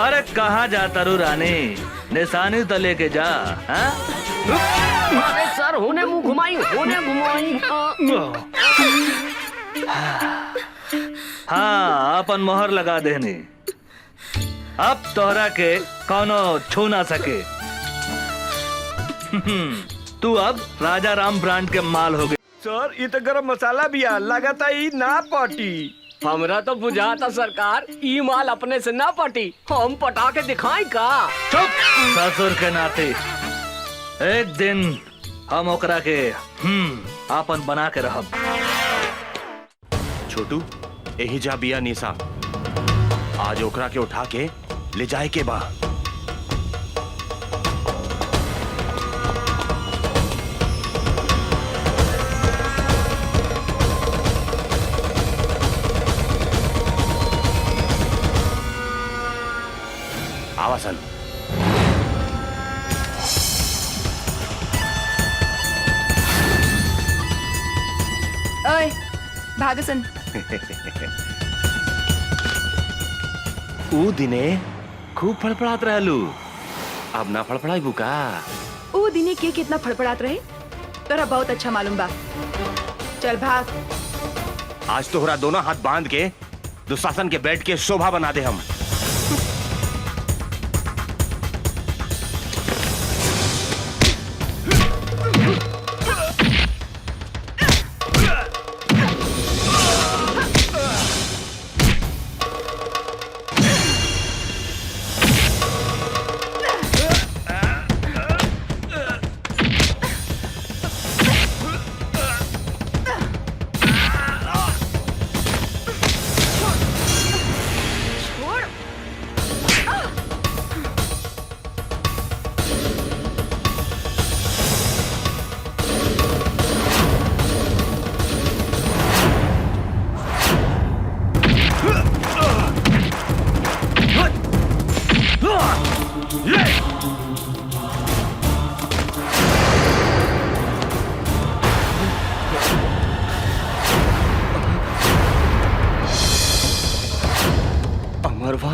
अरे कहाँ जाता रू रानी? निशानी तो लेके जा। हाँ? अरे सर, होने मुंह घुमाई, होने घुमाई। हाँ, अपन मोहर लगा देनी। अब तोहरा के कौनो छू ना सके। तू अब राजा राम ब्रांड के माल हो गए। सर ये तो गरम मसाला भी है, लगाता ही ना पाटी। हमरा तो बुझाता सरकार, ई माल अपने से ना पटी, हम पटा के दिखाई का। चुप ससुर के नाते। एक दिन हम ओकरा के आपन बना के रहब। छोटू यही जा बिया निशा, आज ओकरा के उठा के ले जाए के बा। आवासन ओए भागसन। ऊ दिने खूब फड़फड़ात रहलू, अब ना फड़फड़ाई बुका। ऊ दिने के कितना फड़फड़ात रहे तोरा बहुत अच्छा मालूम बा। चल भाग। आज तोहरा दोनों हाथ बांध के दुशासन के बेड के शोभा बना दे हम। अमरवा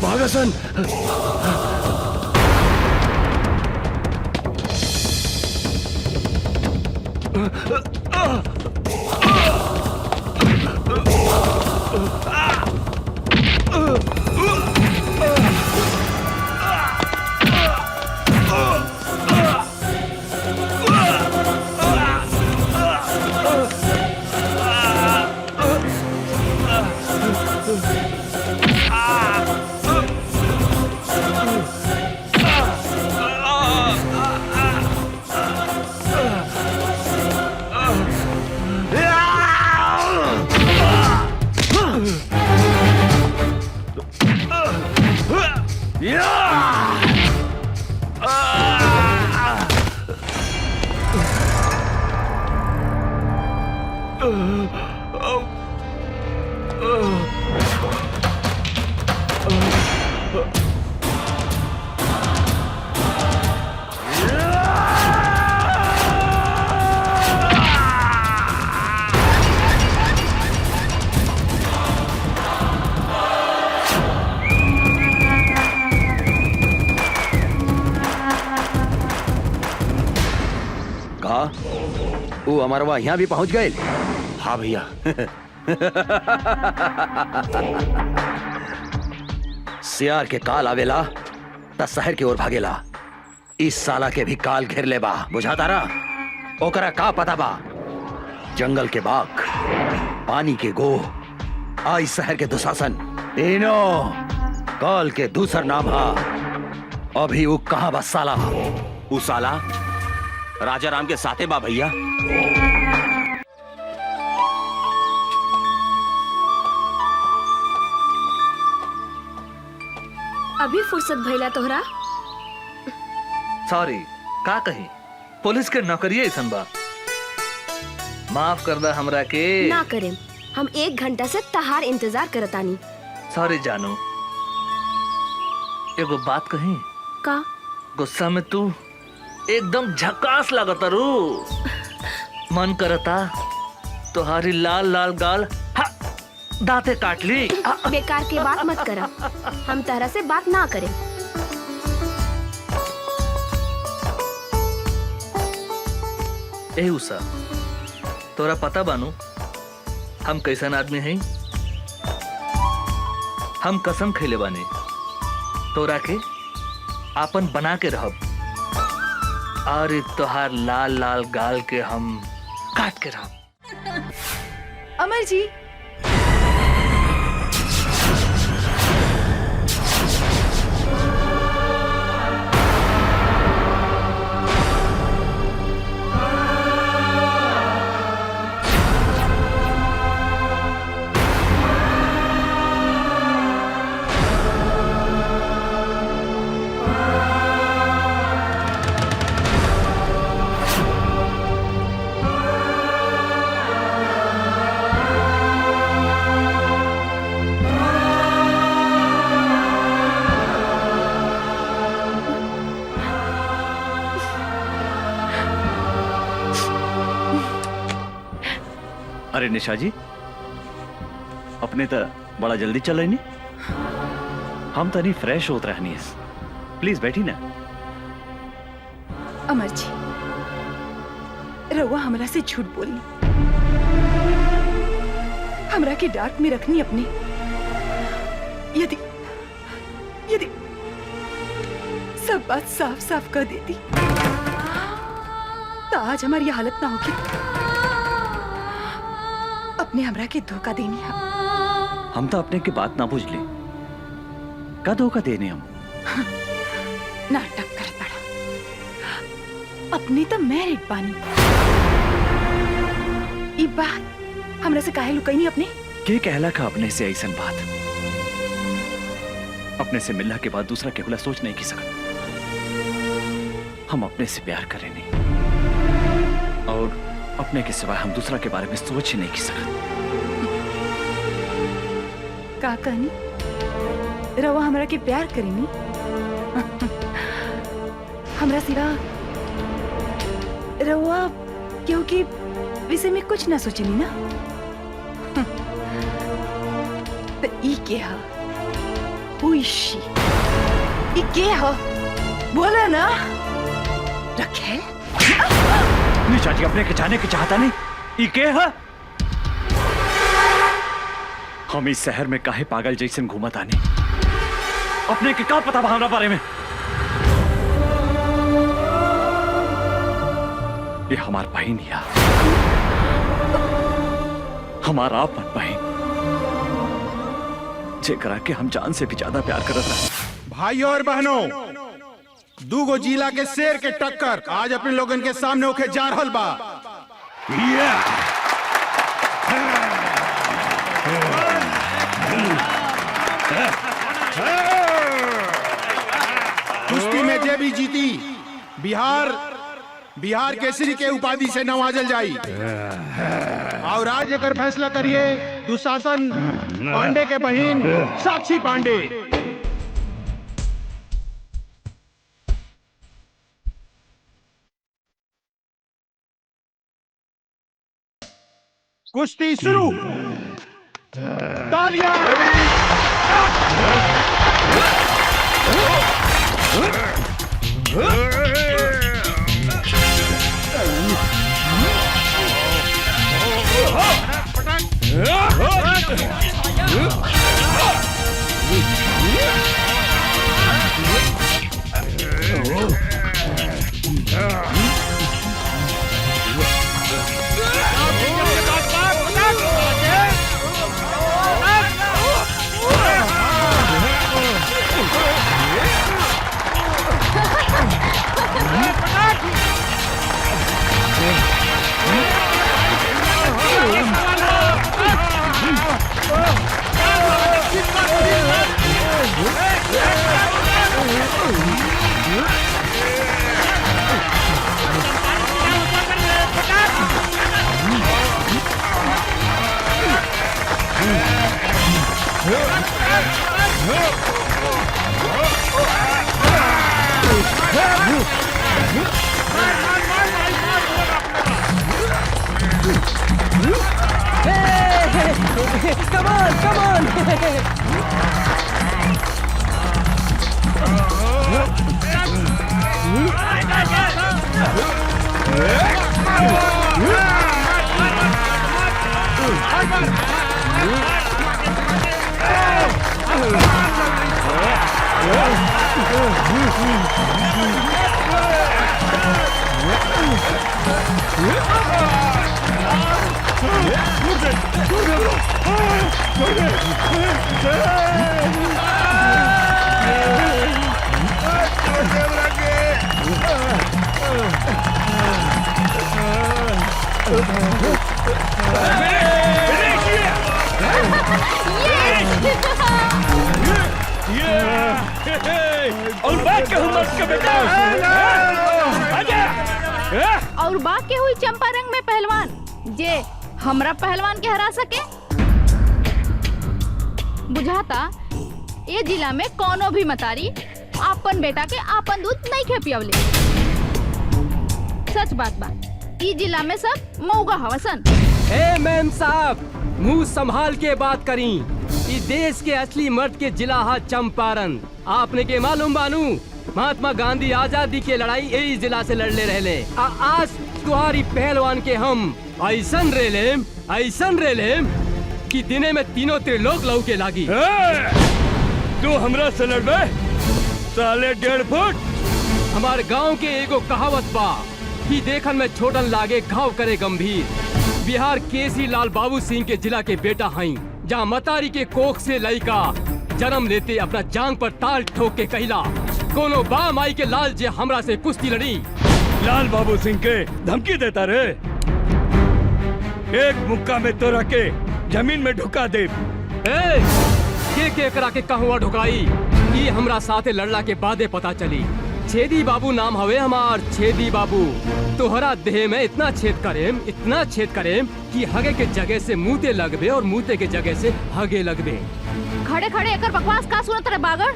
भागसन। वो अमरवा यहाँ भी पहुंच गए। हाँ भैया। सियार के काल आवेला त शहर की ओर भागेला। इस साला के भी काल घेर ले बा, बुझाता रहा। ओकरा का पता बा? जंगल के बाघ, पानी के गो, आई शहर के दुशासन, तीनों काल के दूसर नाम हा। अभी वो कहाँ बा साला? वो साला राजा राम के साथे बा भैया। अभी फुर्सत भइला तोहरा? सॉरी, का कही, पुलिस के नौकरी ऐसन बा। माफ कर दा हमरा के। ना करें, हम 1 घंटा से तहार इंतजार करतानी। सॉरी जानू, एगो बात कही। का? गुस्सा में तू एकदम झकास लगता रू। मन करता तुम्हारी लाल लाल गाल दांते काट ली। बेकार की बात मत करा, हम तरह से बात ना करें। ए उषा, तोरा पता बानू हम कैसन आदमी हैं? हम कसम खैले बानी तोरा के आपन बना के रहब, और तोहार लाल लाल गाल के हम काट के रहब। अमर जी, अरे निशा जी, अपने तो बड़ा जल्दी चल रही हम तो नहीं फ्रेश होत रहनी है। प्लीज बैठी ना। अमर जी, रउआ हमरा से झूठ बोली, हमरा के डार्क में रखनी अपने। यदि यदि सब बात साफ साफ कर देती तो आज हमारी हालत ना होगी। अपने हमरा के धोखा देनी है। हम तो अपने की बात ना बुझ ले, का धोखा देने हम? नाटक कर पड़ा। अपने तो मैरिड बानी। ई बात हमरा से काहे लुकाई अपने? के कहला का अपने से ऐसन बात? अपने से मिलने के बाद दूसरा केवला सोच नहीं की सकता। हम अपने से प्यार करें नहीं, और अपने के सिवाय हम दूसरा के बारे में सोच ही नहीं की सकते। का कहनी? रवा हमरा के प्यार करेनी? हमरा सिवा रवा क्योंकि विषय में कुछ ना सोचनी ना। तो ई के हा? Who is she? ई के हा? बोला ना। रखे? निशा जी, अपने के जाने के चाहता नहीं। ई के है? हम इस शहर में काहे पागल जैसन घूमत आनी? अपने के का पता भावना बारे में? ये हमार बहन या हमारा अपन बहन, जेकरा के हम जान से भी ज्यादा प्यार करत रहे। भाइयों और बहनों, दूगो जिला के शेर के टक्कर आज अपने लोगन के सामने होके जा रहल बा। कुश्ती में जे भी जीती बिहार केसरी के उपाधि से नवाजल जाई। और आज एकर फैसला करिए दुशासन पांडे के बहन साक्षी पांडे। कुश्ती शुरू। तालियां। और बात कहूँ मत के बेटा। और बात के हुई चंपारंग में पहलवान जे हमरा पहलवान के हरा सके। बुझाता ये जिला में कोनो भी मतारी आपन बेटा के आपन दूध नहीं खे पियवले। सच बात बा, ई जिला में सब मऊगा हवसन। ए मैम साहब, मुंह संभाल के बात करी। ई देश के असली मर्द के जिला हा चंपारण। आपने के मालूम बानू, महात्मा गांधी आजादी के लड़ाई यही जिला से लड़ले रहले। आज तुम्हारी पहलवान के हम ऐसन रेलेम कि दिने में तीनों त्रिलोक लहू के लागी। तू हमरा से लड़बे साले 1.5 फुट। हमारे गांव के एगो कहावत बा कि देखन में छोटन लागे घाव करे गंभीर। बिहार केसी लाल बाबू सिंह के जिला के बेटा हई, जहाँ मतारी के कोख से लइका जन्म लेते अपना जांग पर ताल ठोक के कहिला, कोनो बा माई के लाल जे हमरा से कुश्ती लड़ी। लाल बाबू सिंह के धमकी देता रे। एक मुक्का में तोरा के जमीन में ढुका दे। के करा के कहवा ढुकाई, ये हमरा साथे लड़ला के बादे पता चली। छेदी बाबू नाम हवे हमार, छेदी बाबू। तोहरा देह में इतना छेद करेम कि हगे के जगह से मुँहते लगबे और मुँहते के जगह से हगे लगबे। खड़े खड़े एकर बकवास का सुनत रे बागड़।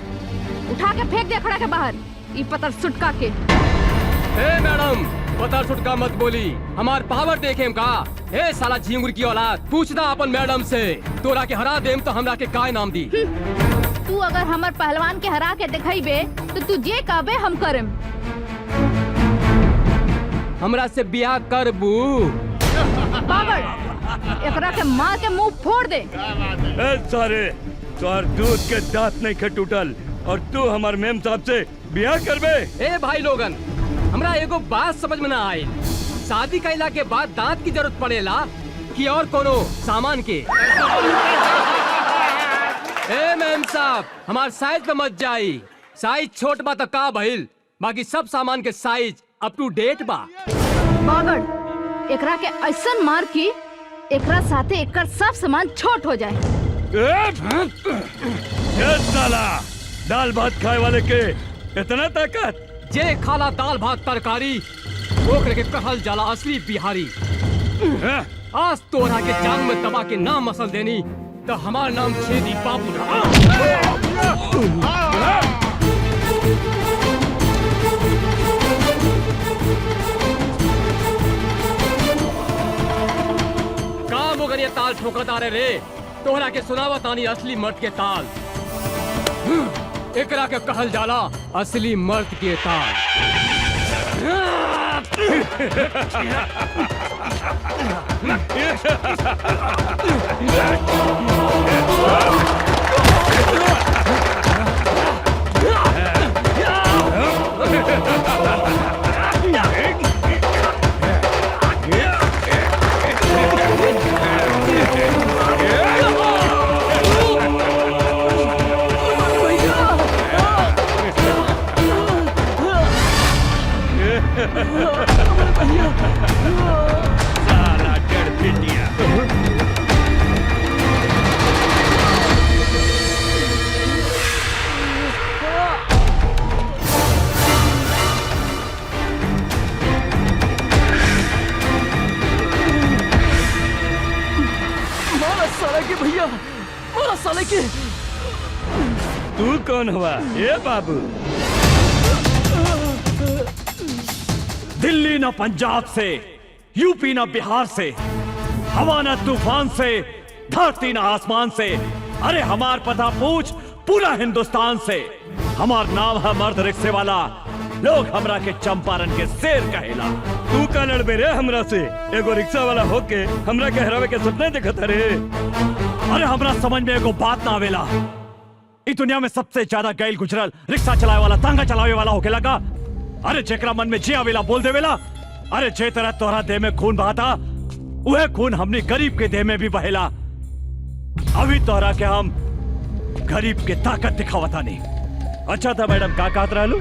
उठा के फेंक दे खड़ा के बाहर ई पतर सुटका के। ए मैडम, पतर सुटका मत बोली, हमार पावर देखेम का। ए साला झिंगुर की औलाद, पूछना अपन मैडम से। तोरा के हरा देम तो हमरा के काय नाम दी। तू अगर हमर पहलवान के हरा के दिखाईबे तो तू जे कहबे हम करम। हमरा से बियाह करबू? बागड़, एकरा के मार के मुंह फोड़ दे। ए सारे, तोहर दूध के दांत नहीं खे टूटल और तू हमार मेम साहब से बियाह करबे। ए भाई लोगन, हमरा एगो बात समझ में ना आई। शादी कैला के बाद दांत की जरूरत पड़ेला कि और कोनो सामान के? ए मैम साहब, हमार साइज पे मत जाई। साइज छोट बा तो का भइल, बाकी सब सामान के साइज अप टू डेट बा। बागड़, एकरा के ऐसन मार की एकरा साथे एकर सब सामान छोट हो जाए। ए साला, दाल भात खाए वाले के इतना ताकत? जे खाला दाल भात तरकारी ओकरे के कहल जाला असली बिहारी। आज तोरा के जान में दबा के नाम मसल देनी तो हमार नाम छेदी बाबू रहा। काम हो ये ताल ठोकता रे। तोहरा के सुनावा तानी असली मर्द के ताल। एकरा के कहल जाला असली मर्द के ताल। के भैया मारा साले के। तू कौन हुआ ए बाबू? दिल्ली न पंजाब से, यूपी न बिहार से, हवा न तूफान से, धरती न आसमान से, अरे हमार पता पूछ पूरा हिंदुस्तान से। हमार नाम है मर्द रिक्शे वाला, लोग हमरा के चंपारण के शेर कहेला। तू का लड़बे रे हमरा से? एगो रिक्शा वाला होके हमरा के हरावे के सपने देखत रे? अरे हमरा समझ में एगो बात ना आवेला। इस दुनिया में सबसे ज्यादा गैल गुजरल रिक्शा चलावे वाला, तांगा चलावे वाला होके लगा। अरे जेकरा मन में जे आवेला बोल देवेला। अरे जे तरह तोहरा देह में खून बहाता, वह खून हमने गरीब के देह में भी बहेला। अभी तोहरा के हम गरीब के ताकत दिखावता नहीं। अच्छा था मैडम, का कहत रहलू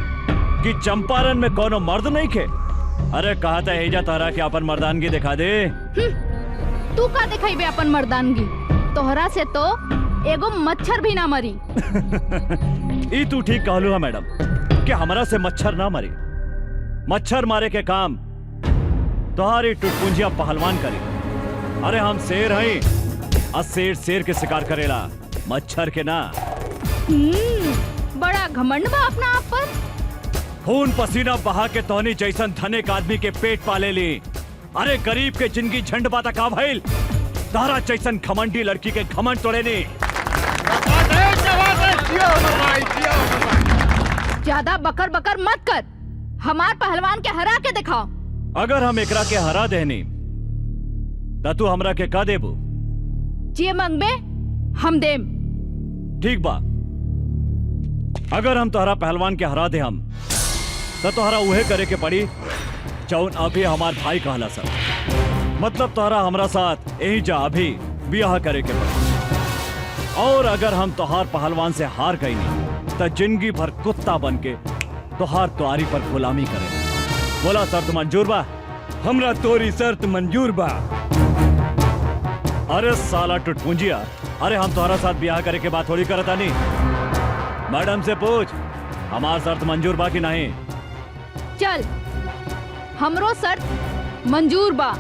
कि चंपारण में कोनो मर्द नहीं खे? अरे कहा था एजा तोहरा के अपन मर्दानगी दिखा दे। तू का दिखाई बे अपन मर्दानगी? तोहरा से तो एगो मच्छर भी ना मरी। ई तू ठीक कहलू है मैडम कि हमरा से मच्छर ना मरी। मच्छर मारे के काम तोहारी टुटपुंजिया पहलवान करी। अरे हम शेर हैं और शेर शेर के शिकार करेला, मच्छर के ना। बड़ा घमंड बा अपना आप पर। खून पसीना बहा के तोहनी जैसन धनिक आदमी के पेट पाले ली। अरे गरीब के जिंदगी झंड बाता का भइल, तारा जैसन घमंडी लड़की के घमंड तोड़े नी। ज्यादा बकर बकर मत कर, हमार पहलवान के हरा के दिखाओ। अगर हम एकरा के हरा देनी ता तू हमरा के का देबू? जे मंगबे हम देम। ठीक बा, अगर हम तोहरा पहलवान के हरा दे हम तो तोहरा उहे करे के पड़ी जौन अभी हमार भाई कहला सर। मतलब तोहरा हमरा साथ यही जा अभी ब्याह करे के पड़ी। और अगर हम तोहार पहलवान से हार गई नहीं तो जिंदगी भर कुत्ता बन के तोहार तुआरी पर गुलामी करे। बोला शर्त मंजूर बा? हमरा तोरी शर्त मंजूर बा। अरे साला टुटपुंजिया, अरे हम तोहरा साथ ब्याह करे के बात थोड़ी करता नहीं। मैडम से पूछ हमार शर्त मंजूर बा कि नहीं। चल, हमरो शर्त मंजूर बा।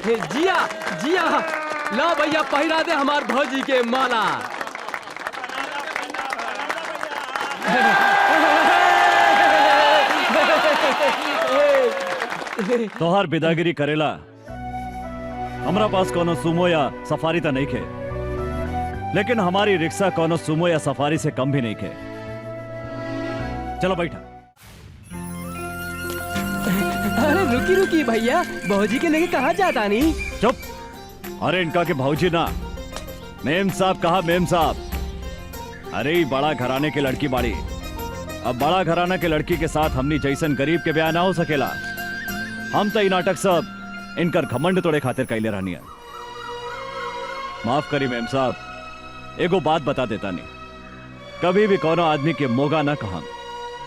जिया जिया, ला भैया पहिरा दे हमार भौजी के माला। तोहार बिदागिरी करेला हमरा पास कोनो सुमो या सफारी तो नहीं खे, लेकिन हमारी रिक्शा कोनो सुमो या सफारी से कम भी नहीं खे। चलो बैठा। अरे रुकी रुकी भैया, भौजी के लेके कहाँ जाता नहीं? चुप। अरे इनका के भौजी ना, मेम साहब कहा मेम साहब। अरे ये बड़ा घराने के लड़की बाड़ी, अब बड़ा घराना के लड़की के साथ हमनी जैसन गरीब के ब्याह ना हो सकेला। हम तो ये नाटक सब इनकर घमंड तोड़े खातिर कैले रहनी है। माफ करी मेम साहब, एगो बात बता देता नहीं, कभी भी कोनो आदमी के मोगा ना कहा।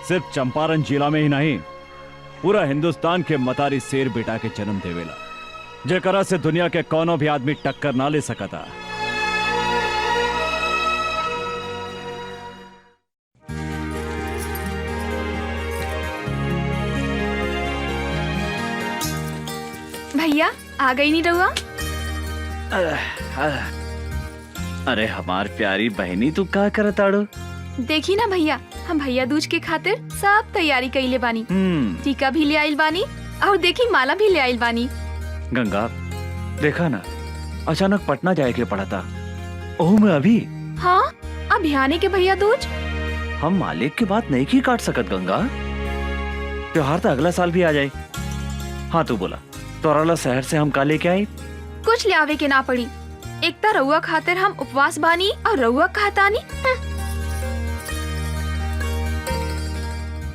सिर्फ चंपारण जिला में ही नहीं, पूरा हिंदुस्तान के मतारी शेर बेटा के जन्म देवेला, जेकरा से दुनिया के कोनो भी आदमी टक्कर ना ले सकता। भैया आ गई नहीं रहुआ? अरे हमार प्यारी बहनी, तू का करताड़ो? देखी ना भैया, हम भैया दूज के खातिर सब तैयारी कइले बानी। टीका भी ले आइल बानी और देखी माला भी ले आइल बानी। गंगा देखा ना, अचानक पटना जाए के पड़ा था। ओह मैं अभी। हाँ अभियाने के भैया दूज। हम मालिक की बात नहीं की काट सकत गंगा, त्योहार तो अगला साल भी आ जाए। हाँ तू बोला, तोराला शहर से हम का लेके आई? कुछ ले आवे के ना पड़ी, एक तो रउआ खातिर हम उपवास बानी और रउआ कहतानी।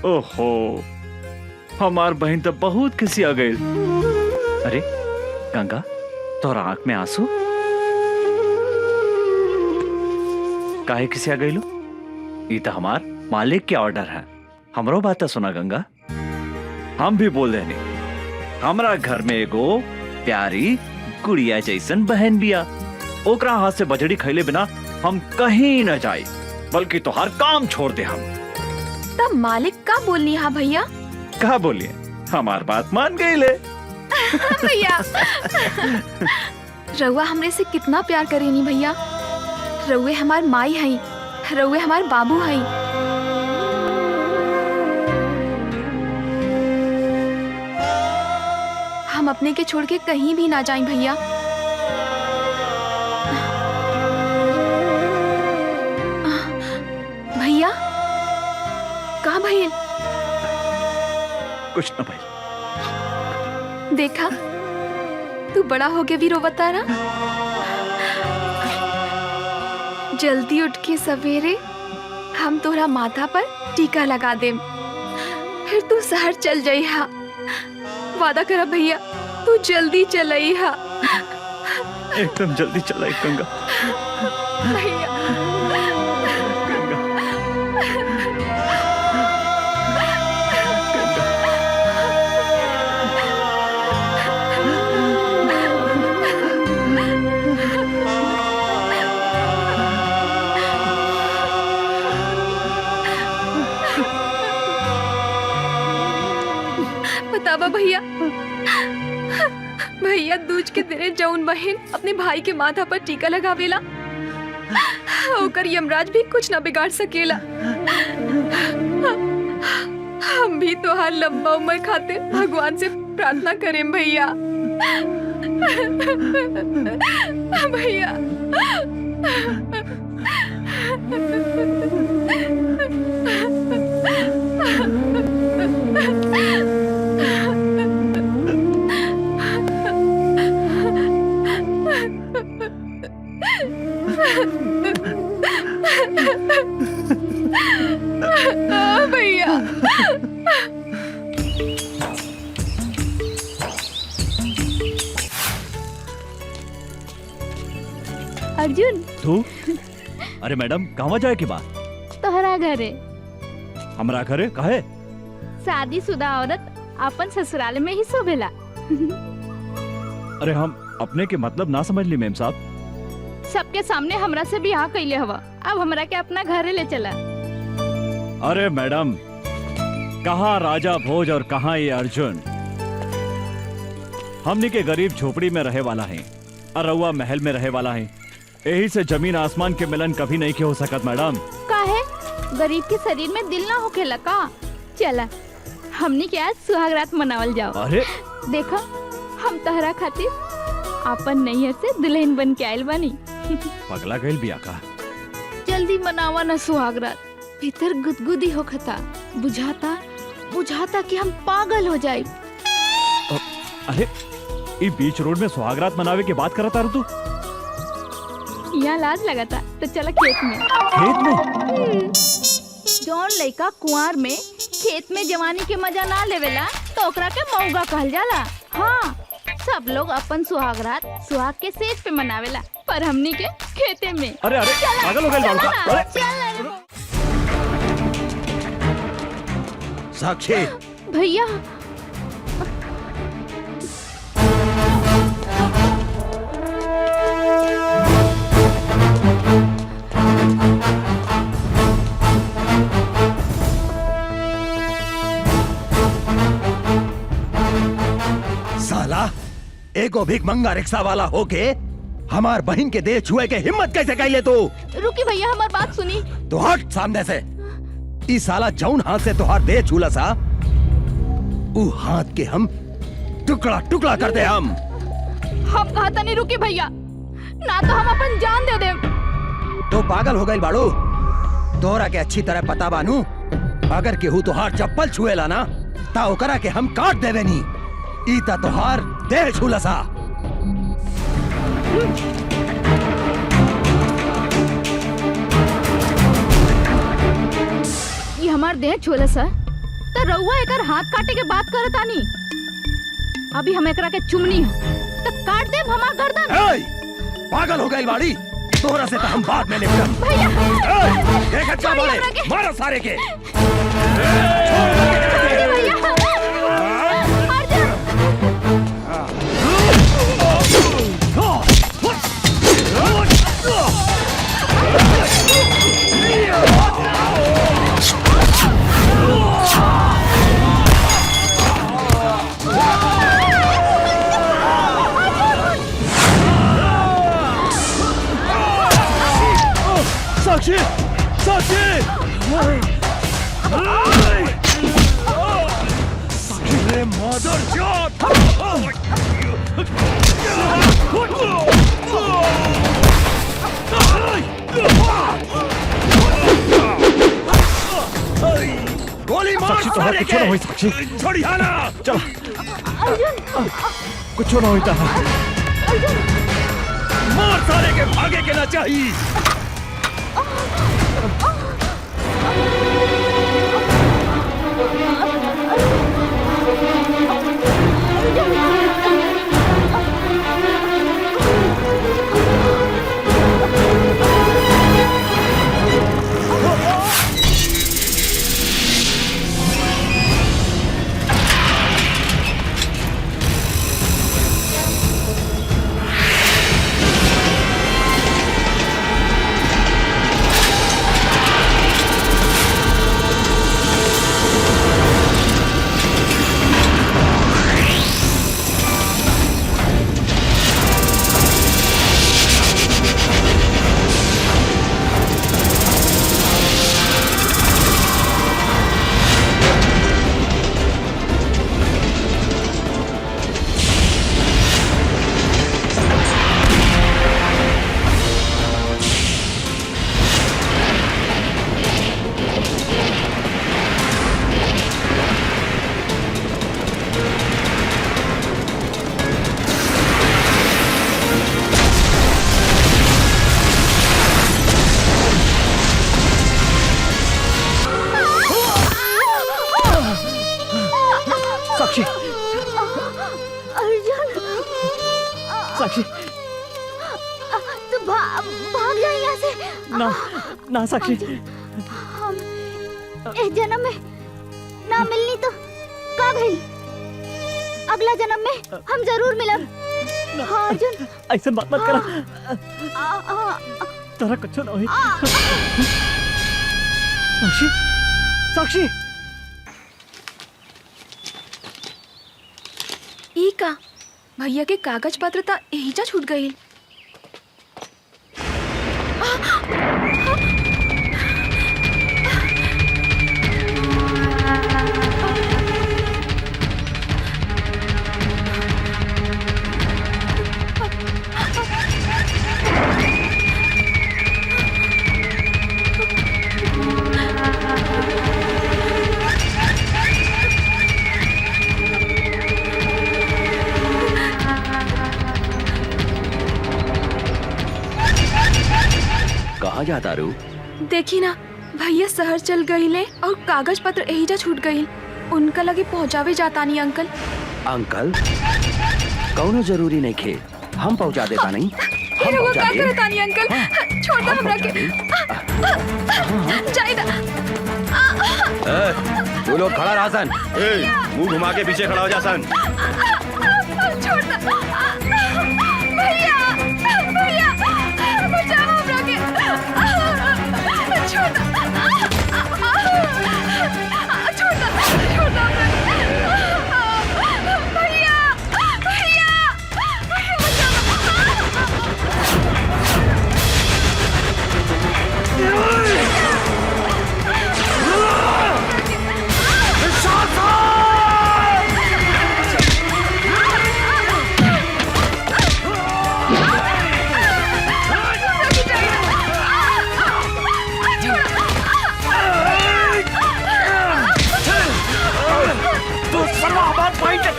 ओहो, हमार बहन तो बहुत किसी आ गई। अरे गंगा, तोरा आंख में आंसू काहे किसी आ गई लो? ये तो हमार मालिक के ऑर्डर है। हमरो बात तो सुना गंगा, हम भी बोल देनी, हमरा घर में एगो प्यारी गुड़िया जैसन बहन बिया। ओकरा हाथ से बजड़ी खैले बिना हम कहीं न जाए, बल्कि तो हर काम छोड़ दे हम। तब मालिक का बोलनी? हाँ भैया कहा बोलिए, हमार बात मान गई ले। भैया रउआ हमरे से कितना प्यार करेनी भैया। रउए हमार माई हई, रउए हमार बाबू हई। हम अपने के छोड़ के कहीं भी ना जाएं भैया। भैया कहाँ भैया? कुछ न भाई। देखा तू बड़ा हो के भी रोवता ना। जल्दी उठ के सवेरे हम तोरा माथा पर टीका लगा देम, फिर तू शहर चल जाइहा। वादा करा भैया, तू जल्दी चलइहा। एकदम जल्दी चला गंगा। भैया बतावा भैया, भैया दूज के दिने जौन बहन अपने भाई के माथा पर टीका लगावेला, ओकर यमराज भी कुछ न बिगाड़ सकेला। हम भी तोहार लंबा उम्र खातिर भगवान से प्रार्थना करें भैया। भैया भैया अर्जुन तू? अरे मैडम कहाँ जाए की बात? तोहरा घरे। हमरा घरे काहे? शादीशुदा औरत अपन ससुराल में ही शोभेला। अरे हम अपने के मतलब ना समझ ली मेम साहब। सबके सामने हमरा से बियाह कैले हवा, अब हमरा के अपना घरे ले चला। अरे मैडम, कहाँ राजा भोज और कहाँ ये अर्जुन? हमनी के गरीब झोपड़ी में रहे वाला है और रउआ महल में रहे वाला है। यही से जमीन आसमान के मिलन कभी नहीं के हो सकत मैडम। काहे? गरीब के शरीर में दिल ना होखेला का? चला हमनी के आज सुहाग रात मनावल जाओ। अरे देखा हम तहरा खातिर अपन नैहर से दुल्हन बन के आयल बानी। पगला गइल बिया का? जल्दी मनावा न सुहागरात, भीतर गुदगुदी होखता, बुझाता कि हम पागल हो जाए। अरे ई बीच रोड में सुहागरात मनावे के बात करता रह तू? यहाँ लाज लगाता तो चला खेत में। खेत में? जौन लड़का कुंवार में खेत में जवानी के मजा ना लेवेला तो ओकरा के मौगा कहल जाला। हाँ, सब लोग अपन सुहागरात सुहाग के सेज पे मनावेला, पर हमनी के खेते में। अरे पागल हो गए बाबू। साक्षी भैया साला एगो भीख मंगा रिक्शा वाला होके हमार बहन के देह छुए के हिम्मत कैसे कैले तू? रुकी भैया, हमार बात सुनी। तो हट सामने से। ई साला जौन हाथ से तुहार देह छूला सा, ऊ हाथ के हम टुकड़ा टुकड़ा कर दे। हम कहता नहीं रुकी भैया, ना तो हम अपन जान दे दे। तो पागल हो गई बाड़ू? तोरा के अच्छी तरह पता बानू, अगर केहू तुहार चप्पल छुएला ना ता ओकरा के हम काट देवे नी। ईता तुहार देह छूला सा। ये हमार देह छुएला सा तो रउआ एकर हाथ काटे के बात करत आनी। अभी हम एकरा के चुमनी है तो काट देब हमार गर्दन। पागल हो गई बाड़ी? तोरा से तो हम बाद में निपटम। भैया देख अच्छा बोले, मारो सारे के। साक्षी, साक्षी, रे मदर चोद! गोली मार साक्षी तो सारे कुछ ना होई। साक्षी छोड़ी हाना। चल, कुछ ना होई। मार सारे के, भागे के ना चाहिए। साक्षी, अर्जुन, साक्षी, तू भाग जा यहाँ से। ना ना साक्षी, हम इस जन्म में ना मिलनी तो का भइल, अगला जन्म में हम जरूर मिलब। हाँ अर्जुन, ऐसा बात मत करा। तारा कुछ ना होई। साक्षी, साक्षी, ई का भैया के कागज पत्र ता एहिजा छूट गई। चाहता रू? देखी ना भैया शहर चल गईले और कागज पत्र एहिजा छूट गई। उनका लगे पहुँचावे जाता नहीं अंकल। अंकल कौनो जरूरी नहीं खे, हम पहुंचा देता नहीं। ये लोग का करता नहीं अंकल, छोड़ दो हमरा के। जाइदा तू लोग खड़ा रहा सन। मुंह घुमा के पीछे खड़ा हो जा सन। छोड़ दो भैया, भैया बचाओ हमरा के। छोड़ दो, छोड़ दो, छोड़ दो भैया, भैया, भैया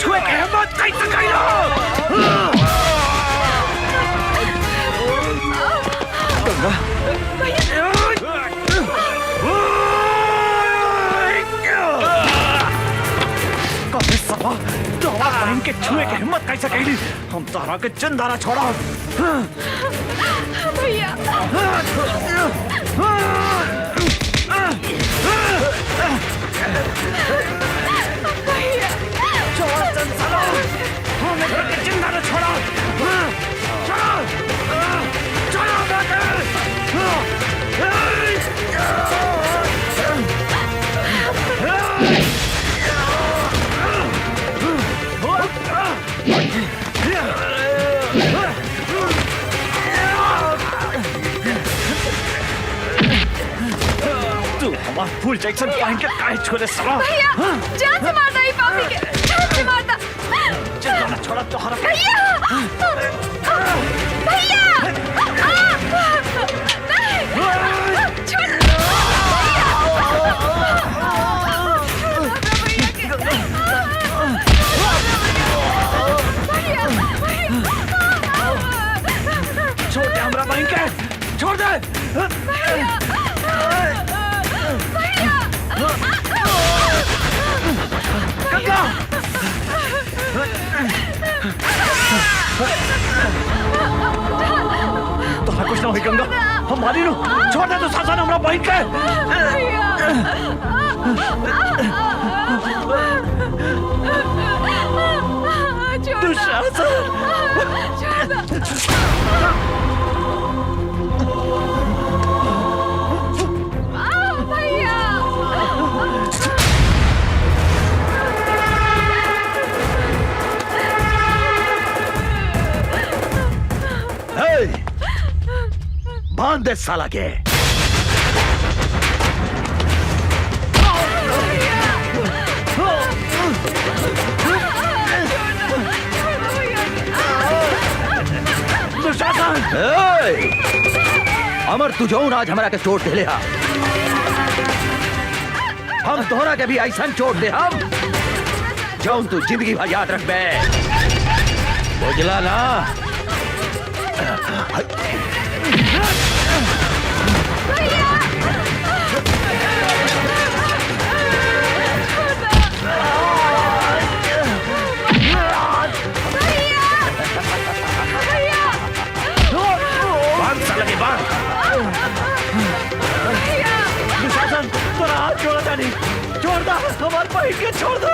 छुए के हिम्मत कैसे कइलो? गंगा कबे सभा तो हमारा बहन के छुए के हिम्मत कैसे कइली? हम तारा के चंदारा छोड़ा भैया। छोड़ा चंदारा, हम एक के चंदारा छोड़ा, छोड़ा, तू हमारा फुल जैक्सन पहन के काहे छोड़े सला? भैया जान से मारता ही पापी के, जान से मारता। चंदारा छोड़ा तो हरा भैया, भैया, छोड़ दे हमरा बहन के, छोड़ दे। गंगा तोहरा कुछ ना होई गंगा, हम मारी नु, छोड़ दे तो सासन हमरा बहन के। बांध दे साला के। अमर तू जौन आज हमारा के चोट दे हा, हम तोहरा के भी ऐसा चोट दे हम जौन तू जिंदगी भर याद रख बे, बुझला ना? दुशासन तोरा हाथ छोड़ा था नहीं, छोड़ दो हमारे भाई के, छोड़ दो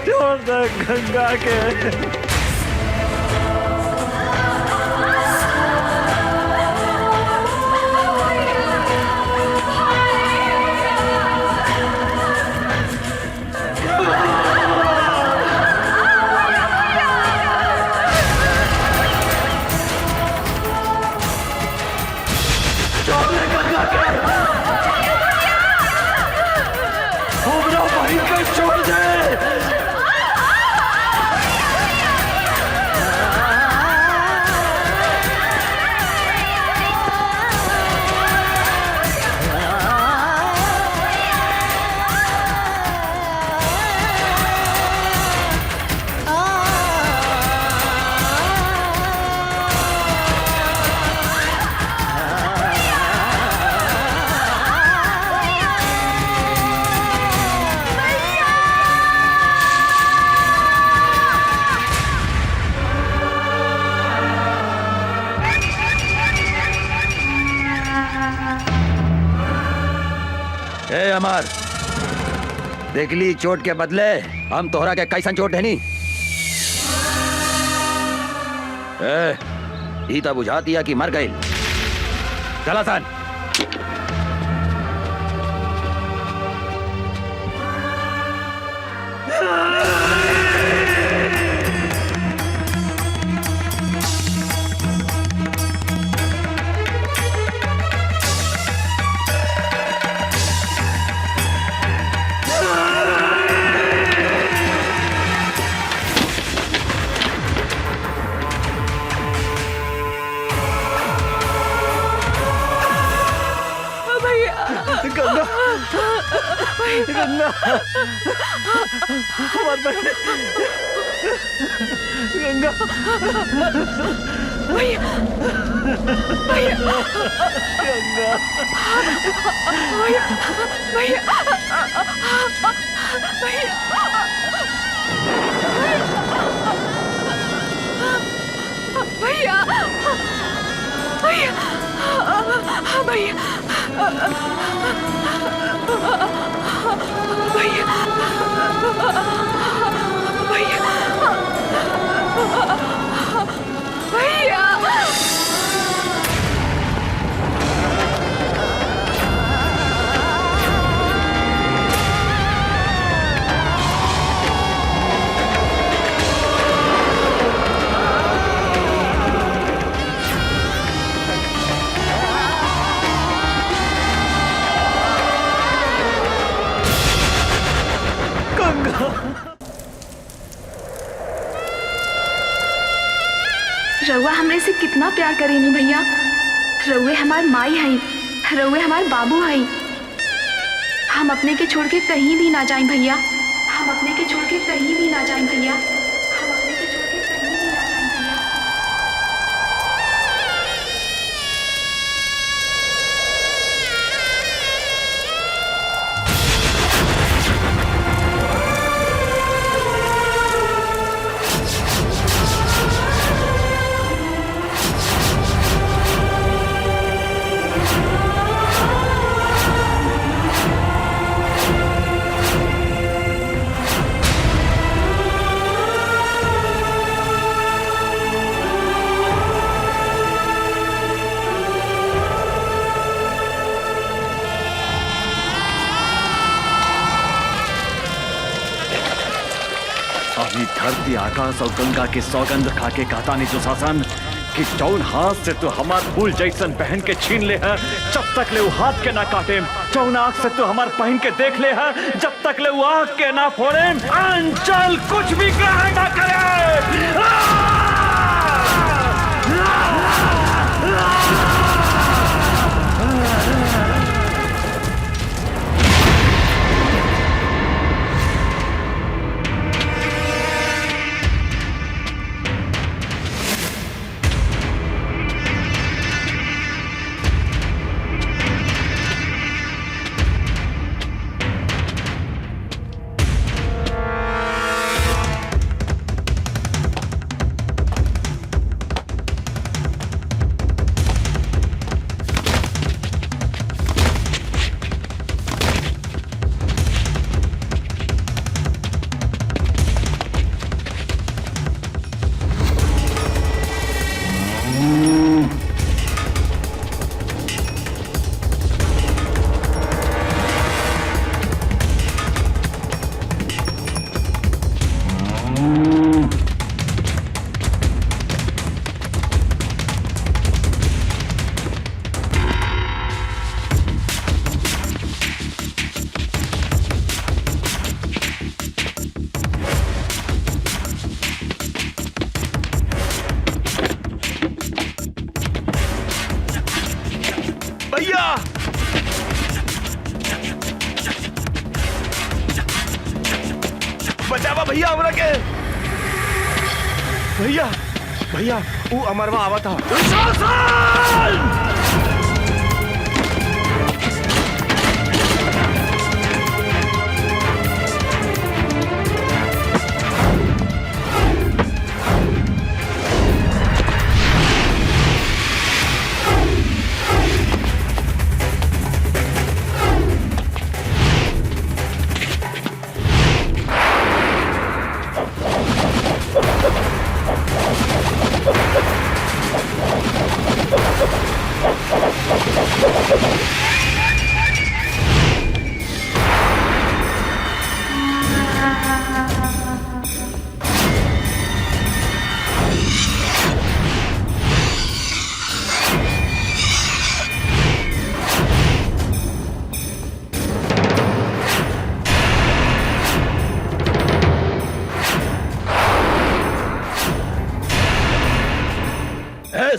छोड़ दो गंगा के। छोड़ दे। अमर, देखली चोट के बदले हम तोहरा के कैसन चोट है नी? ई तो बुझा दिया कि मर गई। चला सन। गंगा, हमारे बहन गंगा, भैया, भैया, गंगा, भैया, भैया, भैया, भैया, भैया, भैया, रउआ हमरे से कितना प्यार करेनी भैया। रउए हमार माई हई, रउए हमार बाबू हई। हम अपने के छोड़ के कहीं भी ना जाएं भैया, हम अपने के छोड़ के कहीं भी ना जाएं भैया, हम अपने के छोड़ के कहीं भी ना जाएं भैया। अभी धरती आकाश और गंगा के सौगंध खा के कहता नहीं दुशासन कि जौन हाथ से तू हमार फूल जैसन पहन के छीन ले है, जब तक ले वो हाथ के ना काटे। जौन आँख से तू हमार पहन के देख ले है, जब तक ले वो आँख के ना फोड़े। अंचल कुछ भी ग्रहण ना करे। बचावा भैया हमरा के। भैया भैया वो अमरवा आवा था।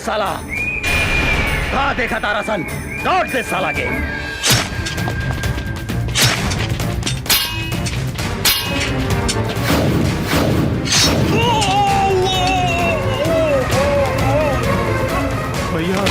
साला कहा देखा तारा सन, लौट दे साला के। भैया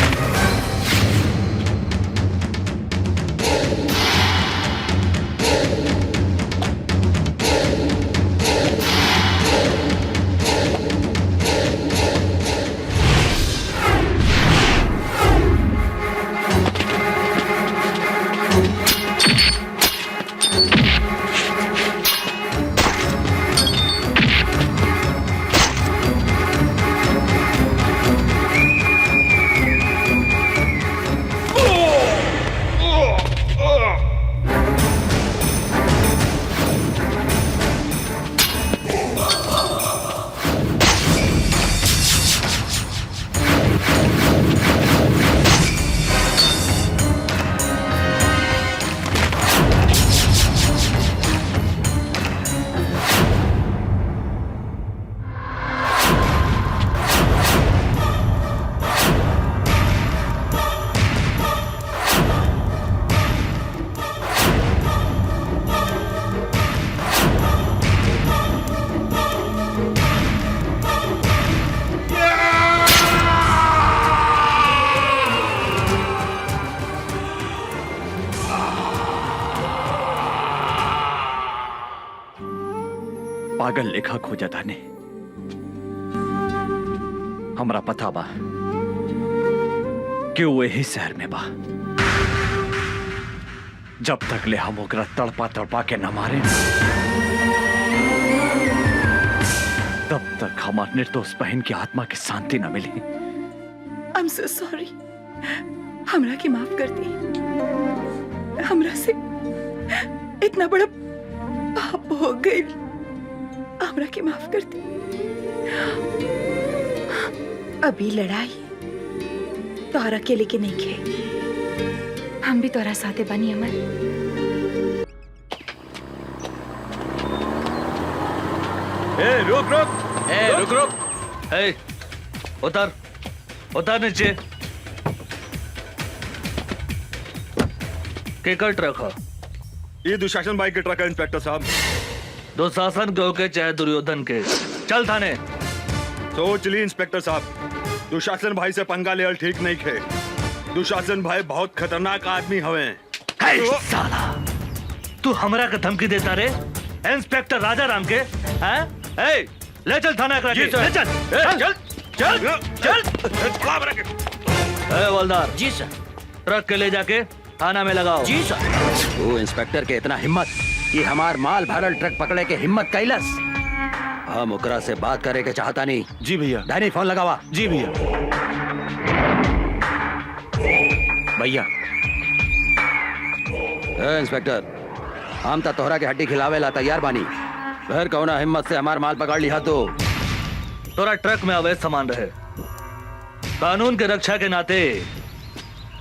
पागल लेखा खोजा था ने हमरा पता बा कि वो यही शहर में बा। जब तक ले हम ओकरा तड़पा तड़पा के न मारे तब तक हमार निर्दोष बहन की आत्मा की शांति न मिली। आई एम सो सॉरी, हमरा की माफ कर दी। हमरा से इतना बड़ा पाप हो गई, हमरा की माफ कर दी। अभी लड़ाई तोहरा अकेले के नहीं खे, हम भी तोहरा साथे बनी अमर। रुक रुक रुक। उतर उतर नीचे। केकर ट्रक है? ये दुशासन भाई के ट्रक है इंस्पेक्टर साहब। दुशासन के होके चाहे दुर्योधन के, चल थाने। सोच ली इंस्पेक्टर साहब, दुशासन भाई से पंगा ले ठीक नहीं खे। दुशासन भाई बहुत खतरनाक आदमी हवे। साला तू हमरा के धमकी देता रे इंस्पेक्टर राजा राम के? हैं? ले चल थाना करा के। ले चल चल चल चल। हवलदार जी सर। ट्रक के ले जाके थाना में लगाओ। जी सर। वो इंस्पेक्टर के इतना हिम्मत कि हमार माल भरल ट्रक पकड़े के हिम्मत कैलस। हम ओकरा से बात करे के चाहता नहीं। जी भैया। डैनी फोन लगावा। जी भैया। भैया इंस्पेक्टर, हम तो तोहरा के हड्डी खिलावे ला तैयार बानी। फिर कौना हिम्मत से हमार माल पकड़ लिया तो? तोरा ट्रक में अवैध सामान रहे, कानून के रक्षा के नाते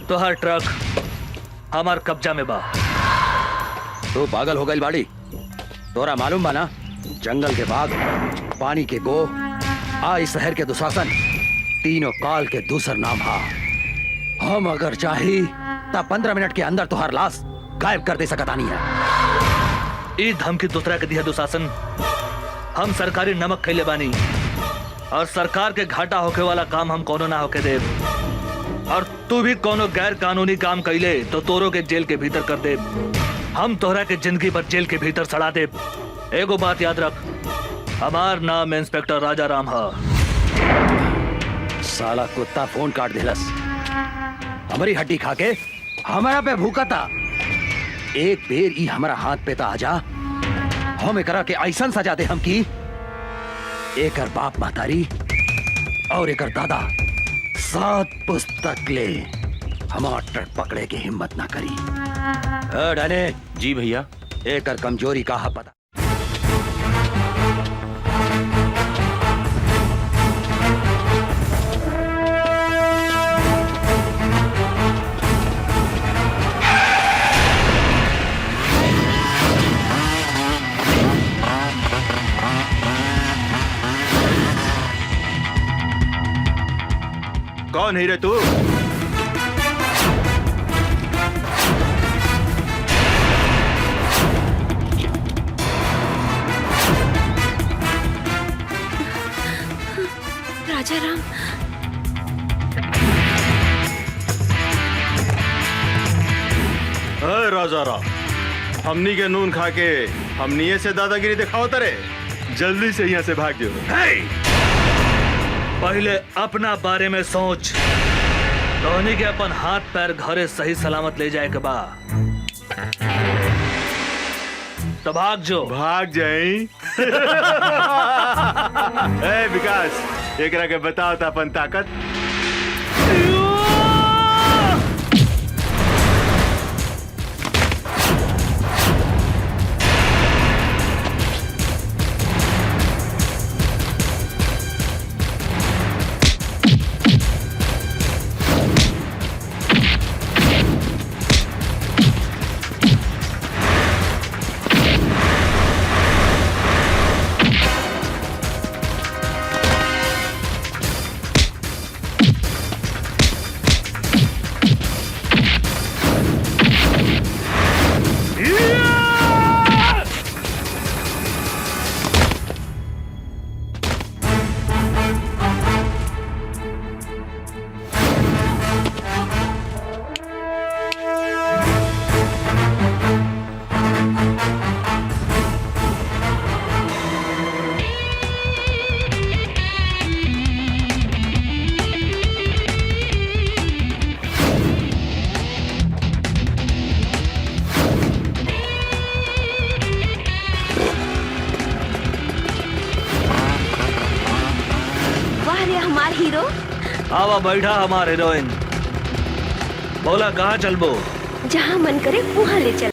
तो हर ट्रक हमार कब्जा में बा। तू पागल हो गई बाड़ी? तोरा मालूम बा ना, जंगल के बाघ, पानी के गो, इस शहर के दुशासन, तीनों काल के दूसर नाम हा। हम अगर चाही तब 15 मिनट के अंदर तुहार लाश गायब कर दे सकता नहीं है। ई धमकी दूसरा के दिया दुशासन। हम सरकारी नमक खैले बानी और सरकार के घाटा होके वाला काम हम कोनो ना होके दे। और तू भी कोनो गैर कानूनी काम कैले तो तोरो के जेल के भीतर कर दे। हम तोहरा के जिंदगी भर जेल के भीतर सड़ा दे। एगो बात याद रख, हमार नाम इंस्पेक्टर राजा राम हा। साला कुत्ता फोन काट दिलस, हमारी हड्डी खा के हमारा पे भूखा था। एक बेर ई हमारा हाथ पे ता आजा, हम एकरा के ऐसन सजा दे हम की एकर बाप महतारी और एकर दादा 7 पुस्तक ले हमार ट्रक पकड़े के हिम्मत ना करी। डने। जी भैया। एकर कमजोरी का हा पता। कौन है रे तू? राजा राम, राजा राम, हमनी के नून खा के हमनी से दादागिरी दिखाओ तरे। जल्दी से यहाँ से भाग जाओ। पहले अपना बारे में सोच। धोनी के अपन हाथ पैर घरे सही सलामत ले जाए के बा तो भाग जो। भाग जाई। ए विकास, एकरा के बताओ था अपन ताकत। हीरो। आवा बैठा हमारे हीरोइन। बोला कहाँ चलबो? जहाँ मन करे वहाँ ले चल।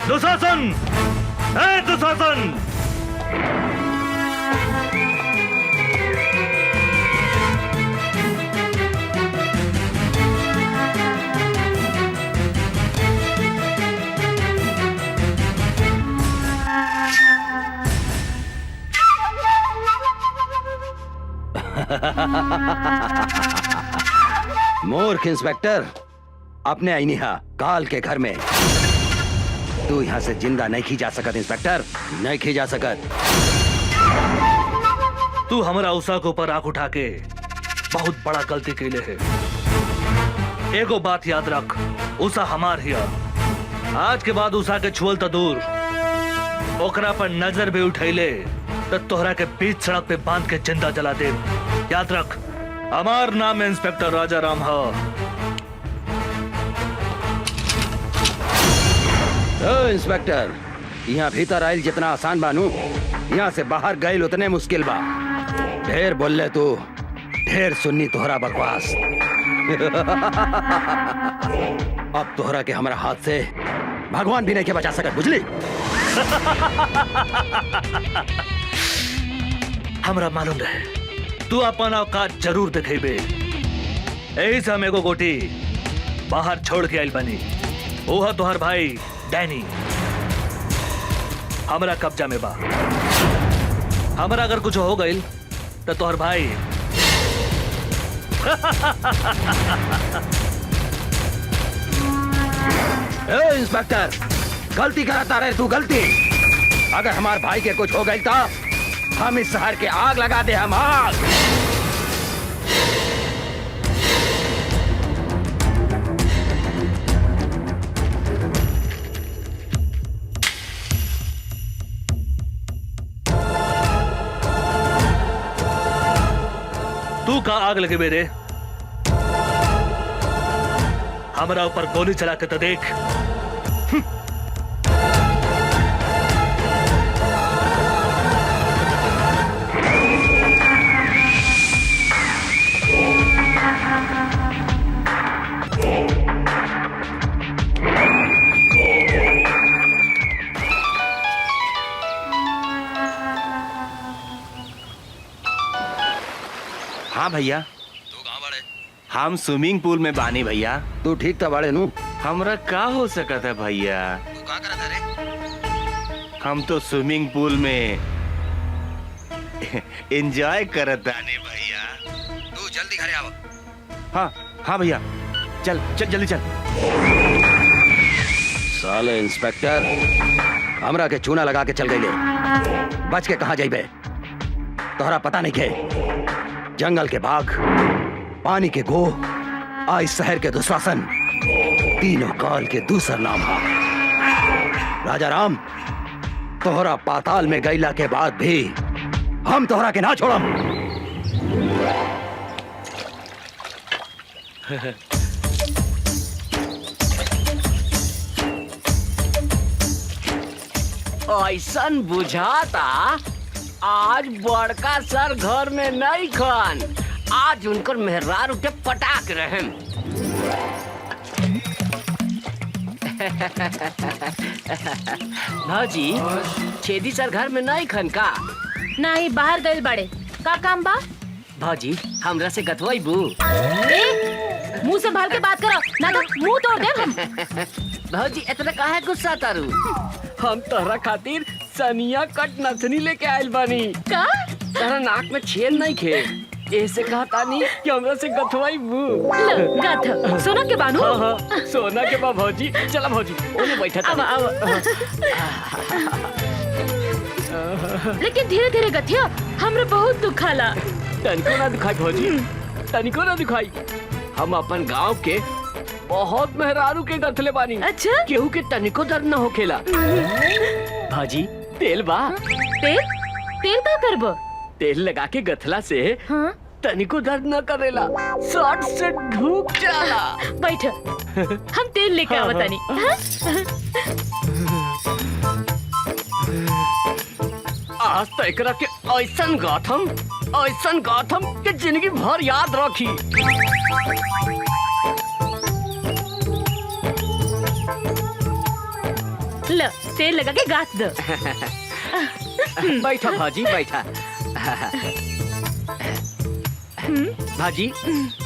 दुशासन, दुशासन, मूर्ख इंस्पेक्टर, अपने आईनिहा काल के घर में तू यहाँ से जिंदा नहीं खी जा सकत। इंस्पेक्टर, नहीं खी जा सकत। तू हमारा उषा के ऊपर आंख उठा के बहुत बड़ा गलती कैले है। एगो बात याद रख, उषा हमार हिया। आज के बाद उषा के छुअल तो दूर, ओकरा पर नजर भी उठैले तो तोहरा के बीच सड़क पे बांध के जिंदा जला दे। याद रख, हमार नाम इंस्पेक्टर राजा राम है। इंस्पेक्टर, यहाँ भीतर आयल जितना आसान बानू, यहाँ से बाहर गए उतने मुश्किल बा। ढेर बोल ले तू, ढेर सुन्नी तोहरा बकवास। अब तोहरा के हमारा हाथ से भगवान भी नहीं के बचा सकत, बुझली? हमरा मालूम रहे तू अपन औकात जरूर दिखेबे। यही से हम एगो गोटी बाहर छोड़ के आइल बनी। ओहा तोहर भाई डैनी हमरा कब्जा में बा। हमरा अगर कुछ हो गइल तो तोहर भाई इंस्पेक्टर, गलती करता रहे तू, गलती। अगर हमार भाई के कुछ हो गई तो हम इस शहर के आग लगा दे। हम आग। तू का आग लगे मेरे? हमारा ऊपर गोली चला के तो देख। हाँ भैया, तू कहाँ बड़े? हम स्विमिंग पूल में बानी भैया। तू ठीक था बड़े नू? हमरा का हो सकता है भैया? हम तो स्विमिंग पूल में एंजॉय करत आने भैया। तू जल्दी घरे आओ। हाँ हाँ भैया, चल चल जल्दी चल। साले इंस्पेक्टर हमरा के चूना लगा के चल गई ले, बच के कहाँ जाइबे? तोहरा पता नहीं के जंगल के बाघ, पानी के गो, आ इस शहर के दुशासन, तीनों काल के दूसर नाम है। राजा राम, तोहरा पाताल में गईला के बाद भी हम तोहरा के ना छोड़म। ऐसन बुझाता आज बड़का सर घर में नहीं खन, आज उनकर मेहरार उठे पटाक रहे। भाजी, छेदी सर घर में नहीं खन का? नहीं, बाहर गए बड़े। का काम बा? भाजी, हमरा से गथवाईबू? मुंह संभाल के बात करो, ना तो मुंह तोड़ दे हम। भाजी, इतना काहे गुस्सा तारू? हम तोहरा खातिर सनिया कट नथनी लेके आयल बानी। का? तोहरा नाक में छेद नहीं खे, ऐसे कहा तानी कि हमरा से गथवाईबू। गथ सोना के बानू? हाँ हाँ, सोना के बा भौजी। चला भौजी, ओने बैठा था। लेकिन धीरे धीरे गथिया, हमरा बहुत दुखाला। तनिको ना दुखाई भौजी, तनिको ना दुखाई। हम अपन गांव के बहुत मेहरारू के गथले बानी। अच्छा? केहू के तनिको दर्द न होखेला। भाजी, तेल बा? तेल? तेल का करबो? तेल लगा के गथला से हाँ? तनिको दर्द न करेला, शॉर्ट से ढूक जाला। बैठ, हम तेल लेके आवतानी। आज तो एकरा के ऐसन गाथम के जिंदगी भर याद रखी। ल, तेल लगा के गाथ दो। बैठा भाजी, बैठा। भाजी,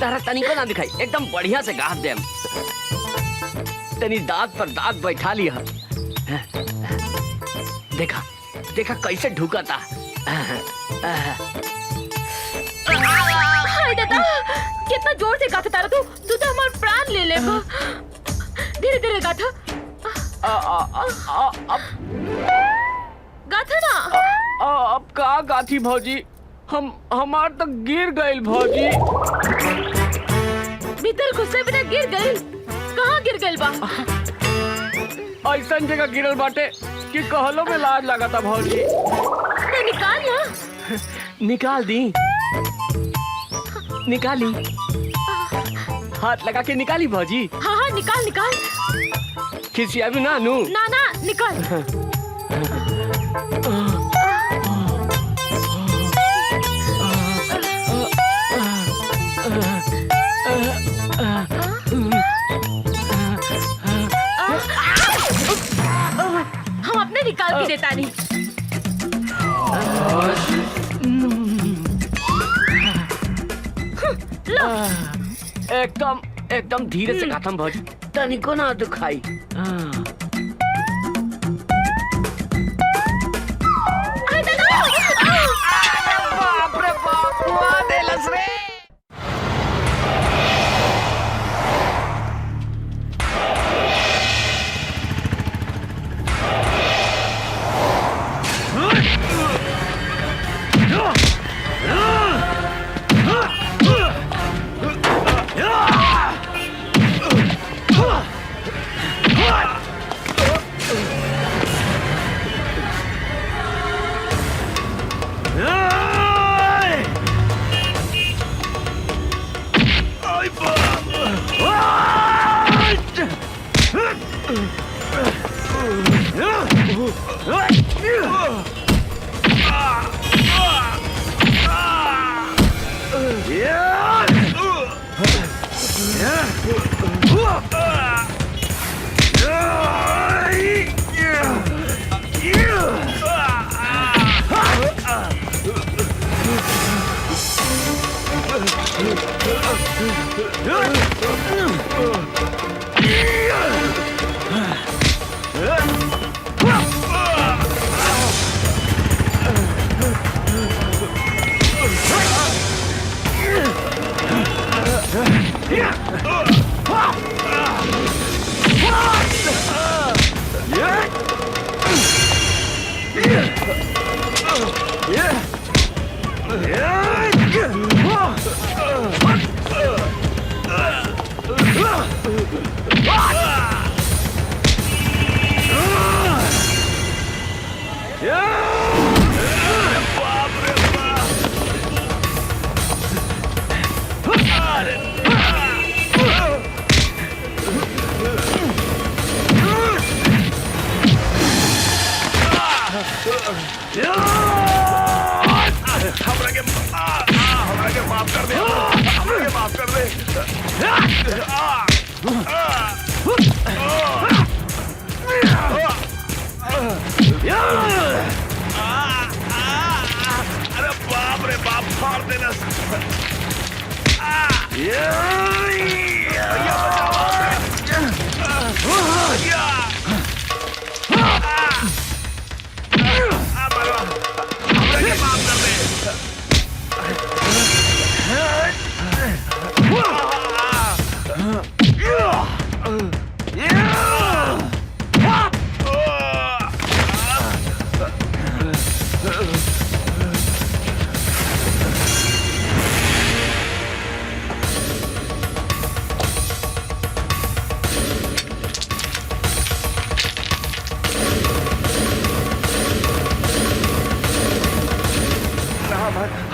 तारा तनिको ना दिखाई, एकदम बढ़िया से गाथ देम। तनी दांत पर दांत बैठा लिया। देखा देखा कैसे ढुका था। हाय दादा, कितना जोर से गाथा तारा तू तो हमारा प्राण ले ले। धीरे धीरे गाथा। गाथा ना। अब का गाथी भौजी, हमार तो गिर गई भौजी। भीतर घुसे बिना गिर गई? कहाँ गिर गई बा? ऐसा जगह गिरल बाटे कि कहलो में लाज लगा था भौजी। तो निकाल ना। निकाल दी, निकाली। हाथ लगा के निकाली भौजी। हाँ हाँ, निकाल निकाल। खिसिया भी ना नू। ना ना, निकाल। हम अपने निकाल के देता नहीं। एकदम एकदम धीरे से गाथम भौजी, तनिको ना दुखाई। बाप रे बाप, हुआ देलस रे।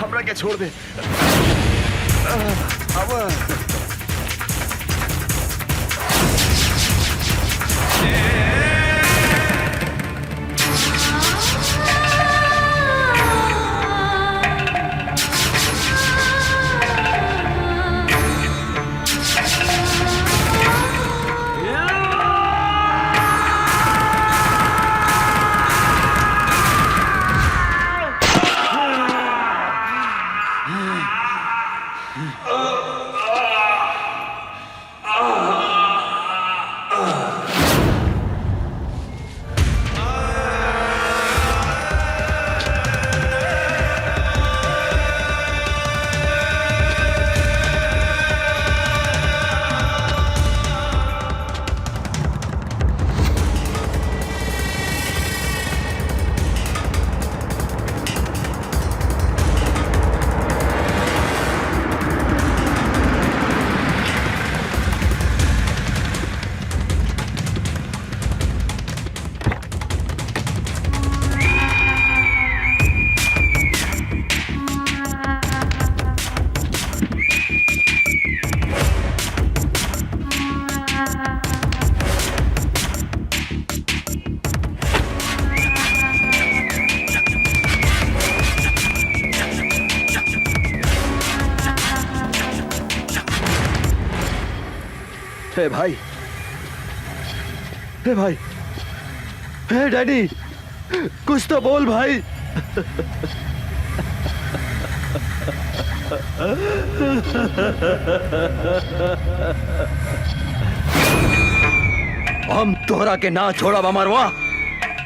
हमरा के छोड़ दे। अब हे भाई, हे भाई, हे डैडी, कुछ तो बोल भाई। हम तोहरा के ना छोड़ा अमरवा,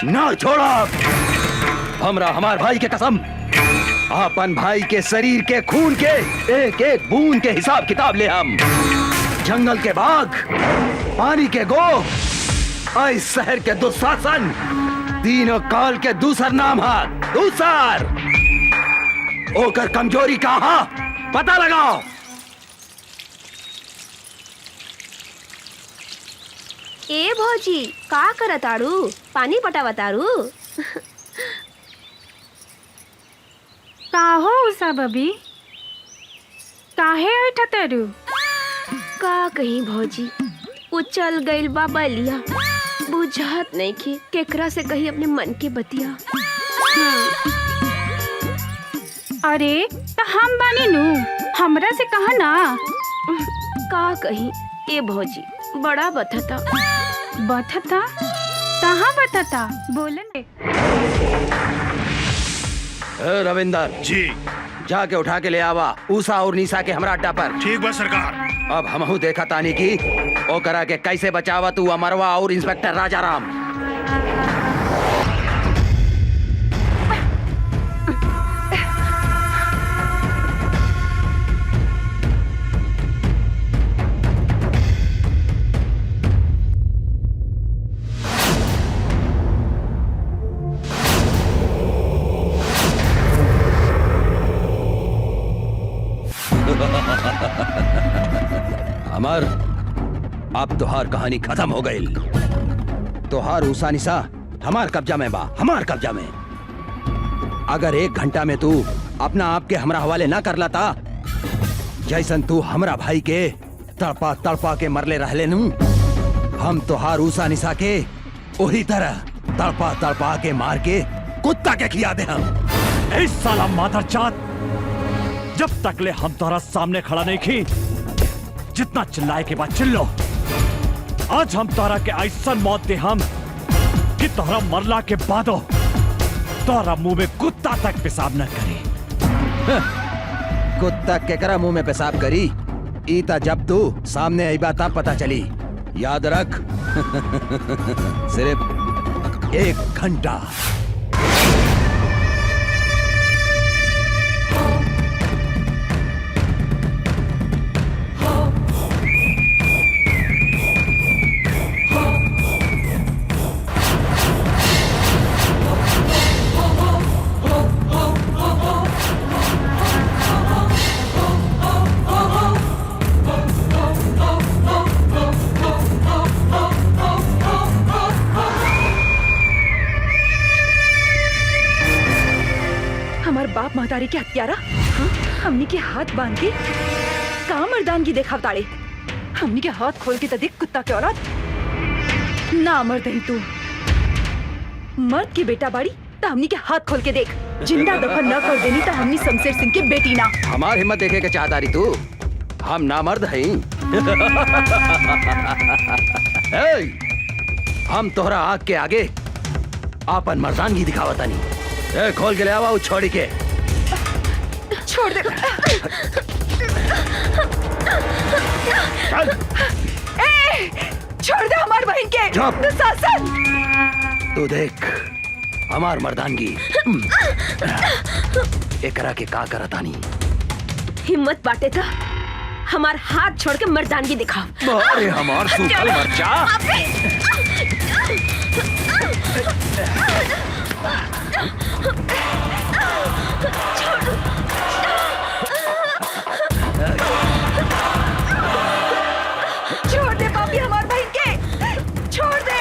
ना छोड़ा। हमरा हमार भाई के कसम, अपन भाई के शरीर के खून के एक एक बूंद के हिसाब किताब ले हम। जंगल के बाघ, पानी के गो, इस शहर के दुशासन, तीनों काल के दूसर नाम है दूसर। ओकर कमजोरी कहाँ पता लगाओ। ए भौजी का करताड़ू? पानी पटावताड़ू? का हो उषा बबी, काहे ऐठतरू? का कहीं भौजी, वो चल गइल बा बलिया, बुझात नहीं कि केकरा से कही अपने मन के बतिया। अरे तो हम बानी नु, हमरा से कहा ना। का कहीं ए भौजी, बड़ा बथता। बथता? कहाँ बथता? बोले। रविंदर जी, जाके उठा के ले आवा उषा और निशा के हमरा अड्डा पर। ठीक बा सरकार। अब हमहू देखा तानी की ओ करा के कैसे बचावा तू अमरवा और इंस्पेक्टर राजाराम। अमर, अब तुहार कहानी खत्म हो गई। तुहार ऊसा निशा हमार कब्जा में बा, हमार कब्जा में। अगर 1 घंटा में तू अपना आप के हमरा हवाले ना कर लाता, जैसन तू हमरा भाई के तड़पा तड़पा के मरले रहले नू, हम तुहार ऊसा निशा के वही तरह तड़पा तड़पा के मार के कुत्ता के खिया दे हम। इस साला मादरजात, जब तक ले हम तोहरा सामने खड़ा नहीं की, जितना चिल्लाए के बाद चिल्लो। आज हम तोहरा के ऐसा मौत दे हम कि तोहरा मरला के बादो तोहरा मुंह में कुत्ता तक पेशाब न करी। कुत्ता केकरा मुंह में पेशाब करी? ईता जब तू सामने आई बात पता चली। याद रख सिर्फ 1 घंटा। बाप महतारी के हत्यारा हमनी के हाथ बांध के का मर्दानगी देखा ताड़े। हमनी के हाथ खोल के देख कुत्ता के औलाद ना मर्द है तू। मर्द की बेटा बाड़ी तो हमनी के हाथ खोल के देख। जिंदा दफन न कर देनी तो हमनी शमशेर सिंह के बेटी ना। हमार हिम्मत देखे के चाहता रही तू? हम ना मर्द हैं। हम तोहरा आग के आगे आपन मर्दानगी दिखावता नहीं। खोल के ले आवा छोड़ी के। छोड़ दे। छोड़ दे हमार बहन के। दुशासन, तू देख हमार मर्दानगी एकरा के का करतानी। हिम्मत बाटे था हमार हाथ छोड़ के मर्दानगी दिखाओ। अरे हमार सूखल मरचा। छोड़ दे पापी हमार बहन के। छोड़ दे।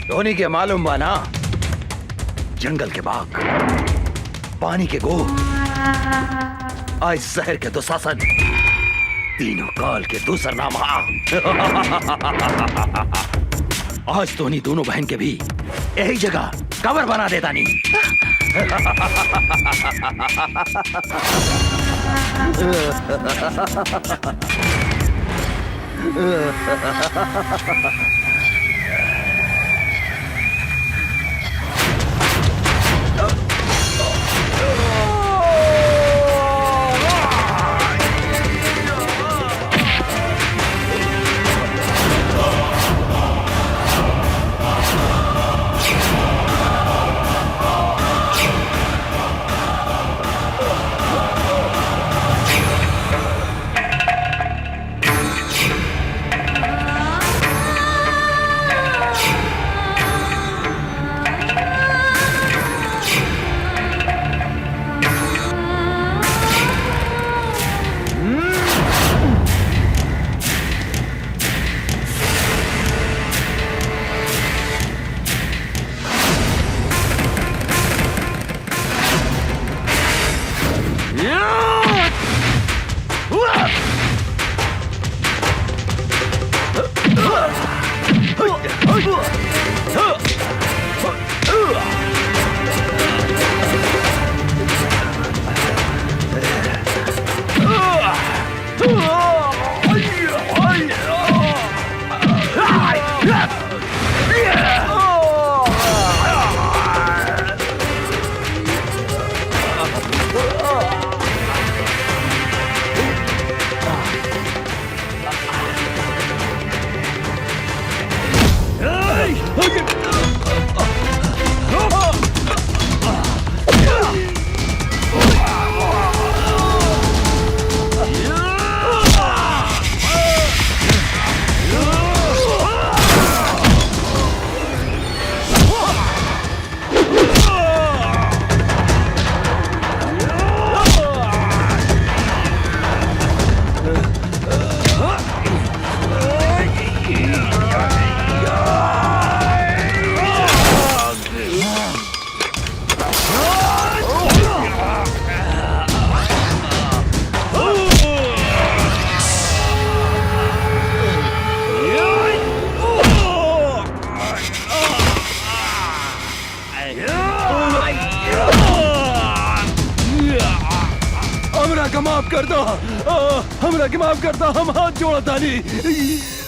धोनी के मालूम बा ना, जंगल के बाघ, पानी के गो, आज शहर के दुशासन, तीनों काल के दूसर नाम हा। आज धोनी दोनों बहन के भी यही जगह कवर बना देता नहीं। माफ कर दो, हमरा के माफ कर दो, हम हाथ जोड़ा तानी।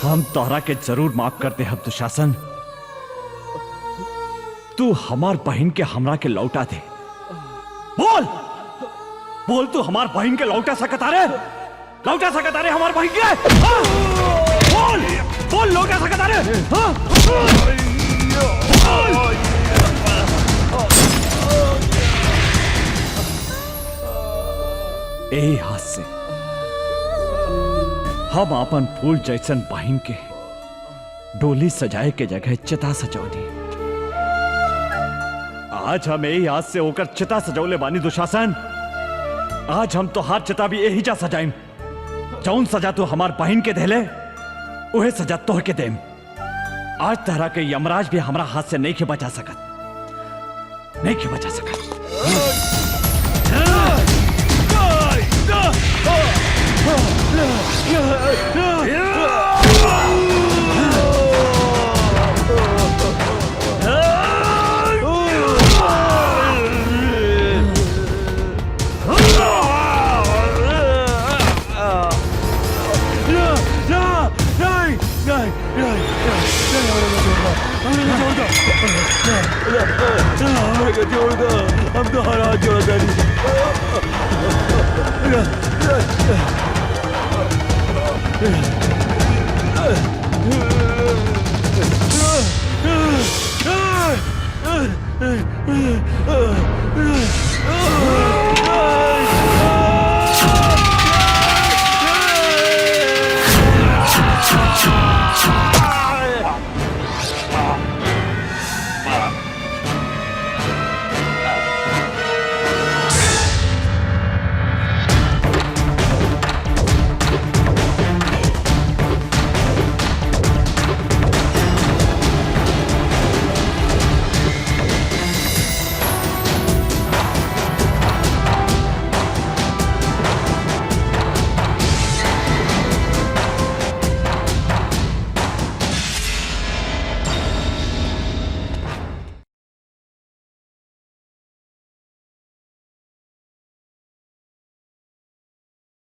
हम तोहरा के जरूर माफ करते हैं दुशासन। तू हमार बहन के हमरा के लौटा दे। बोल बोल, तू हमार बहन के लौटा सकता रे? लौटा सकता रे हमार बहन के? बोल बोल, लौटा सकता रे? यही हाथ से हम अपन फूल जैसन बहन के डोली सजाए के जगह चिता सजौली। आज हम यही हाथ से होकर चिता सजौले बानी दुशासन। आज हम तो हाथ चिता भी यही जा सजाइम। जौन सजा तू हमार बहन के देले उहे सजा तोह के देम। आज तरह के यमराज भी हमारा हाथ से नहीं के बचा सकत, नहीं के बचा सकत। हम तो हर हाथ जोड़ा नहीं।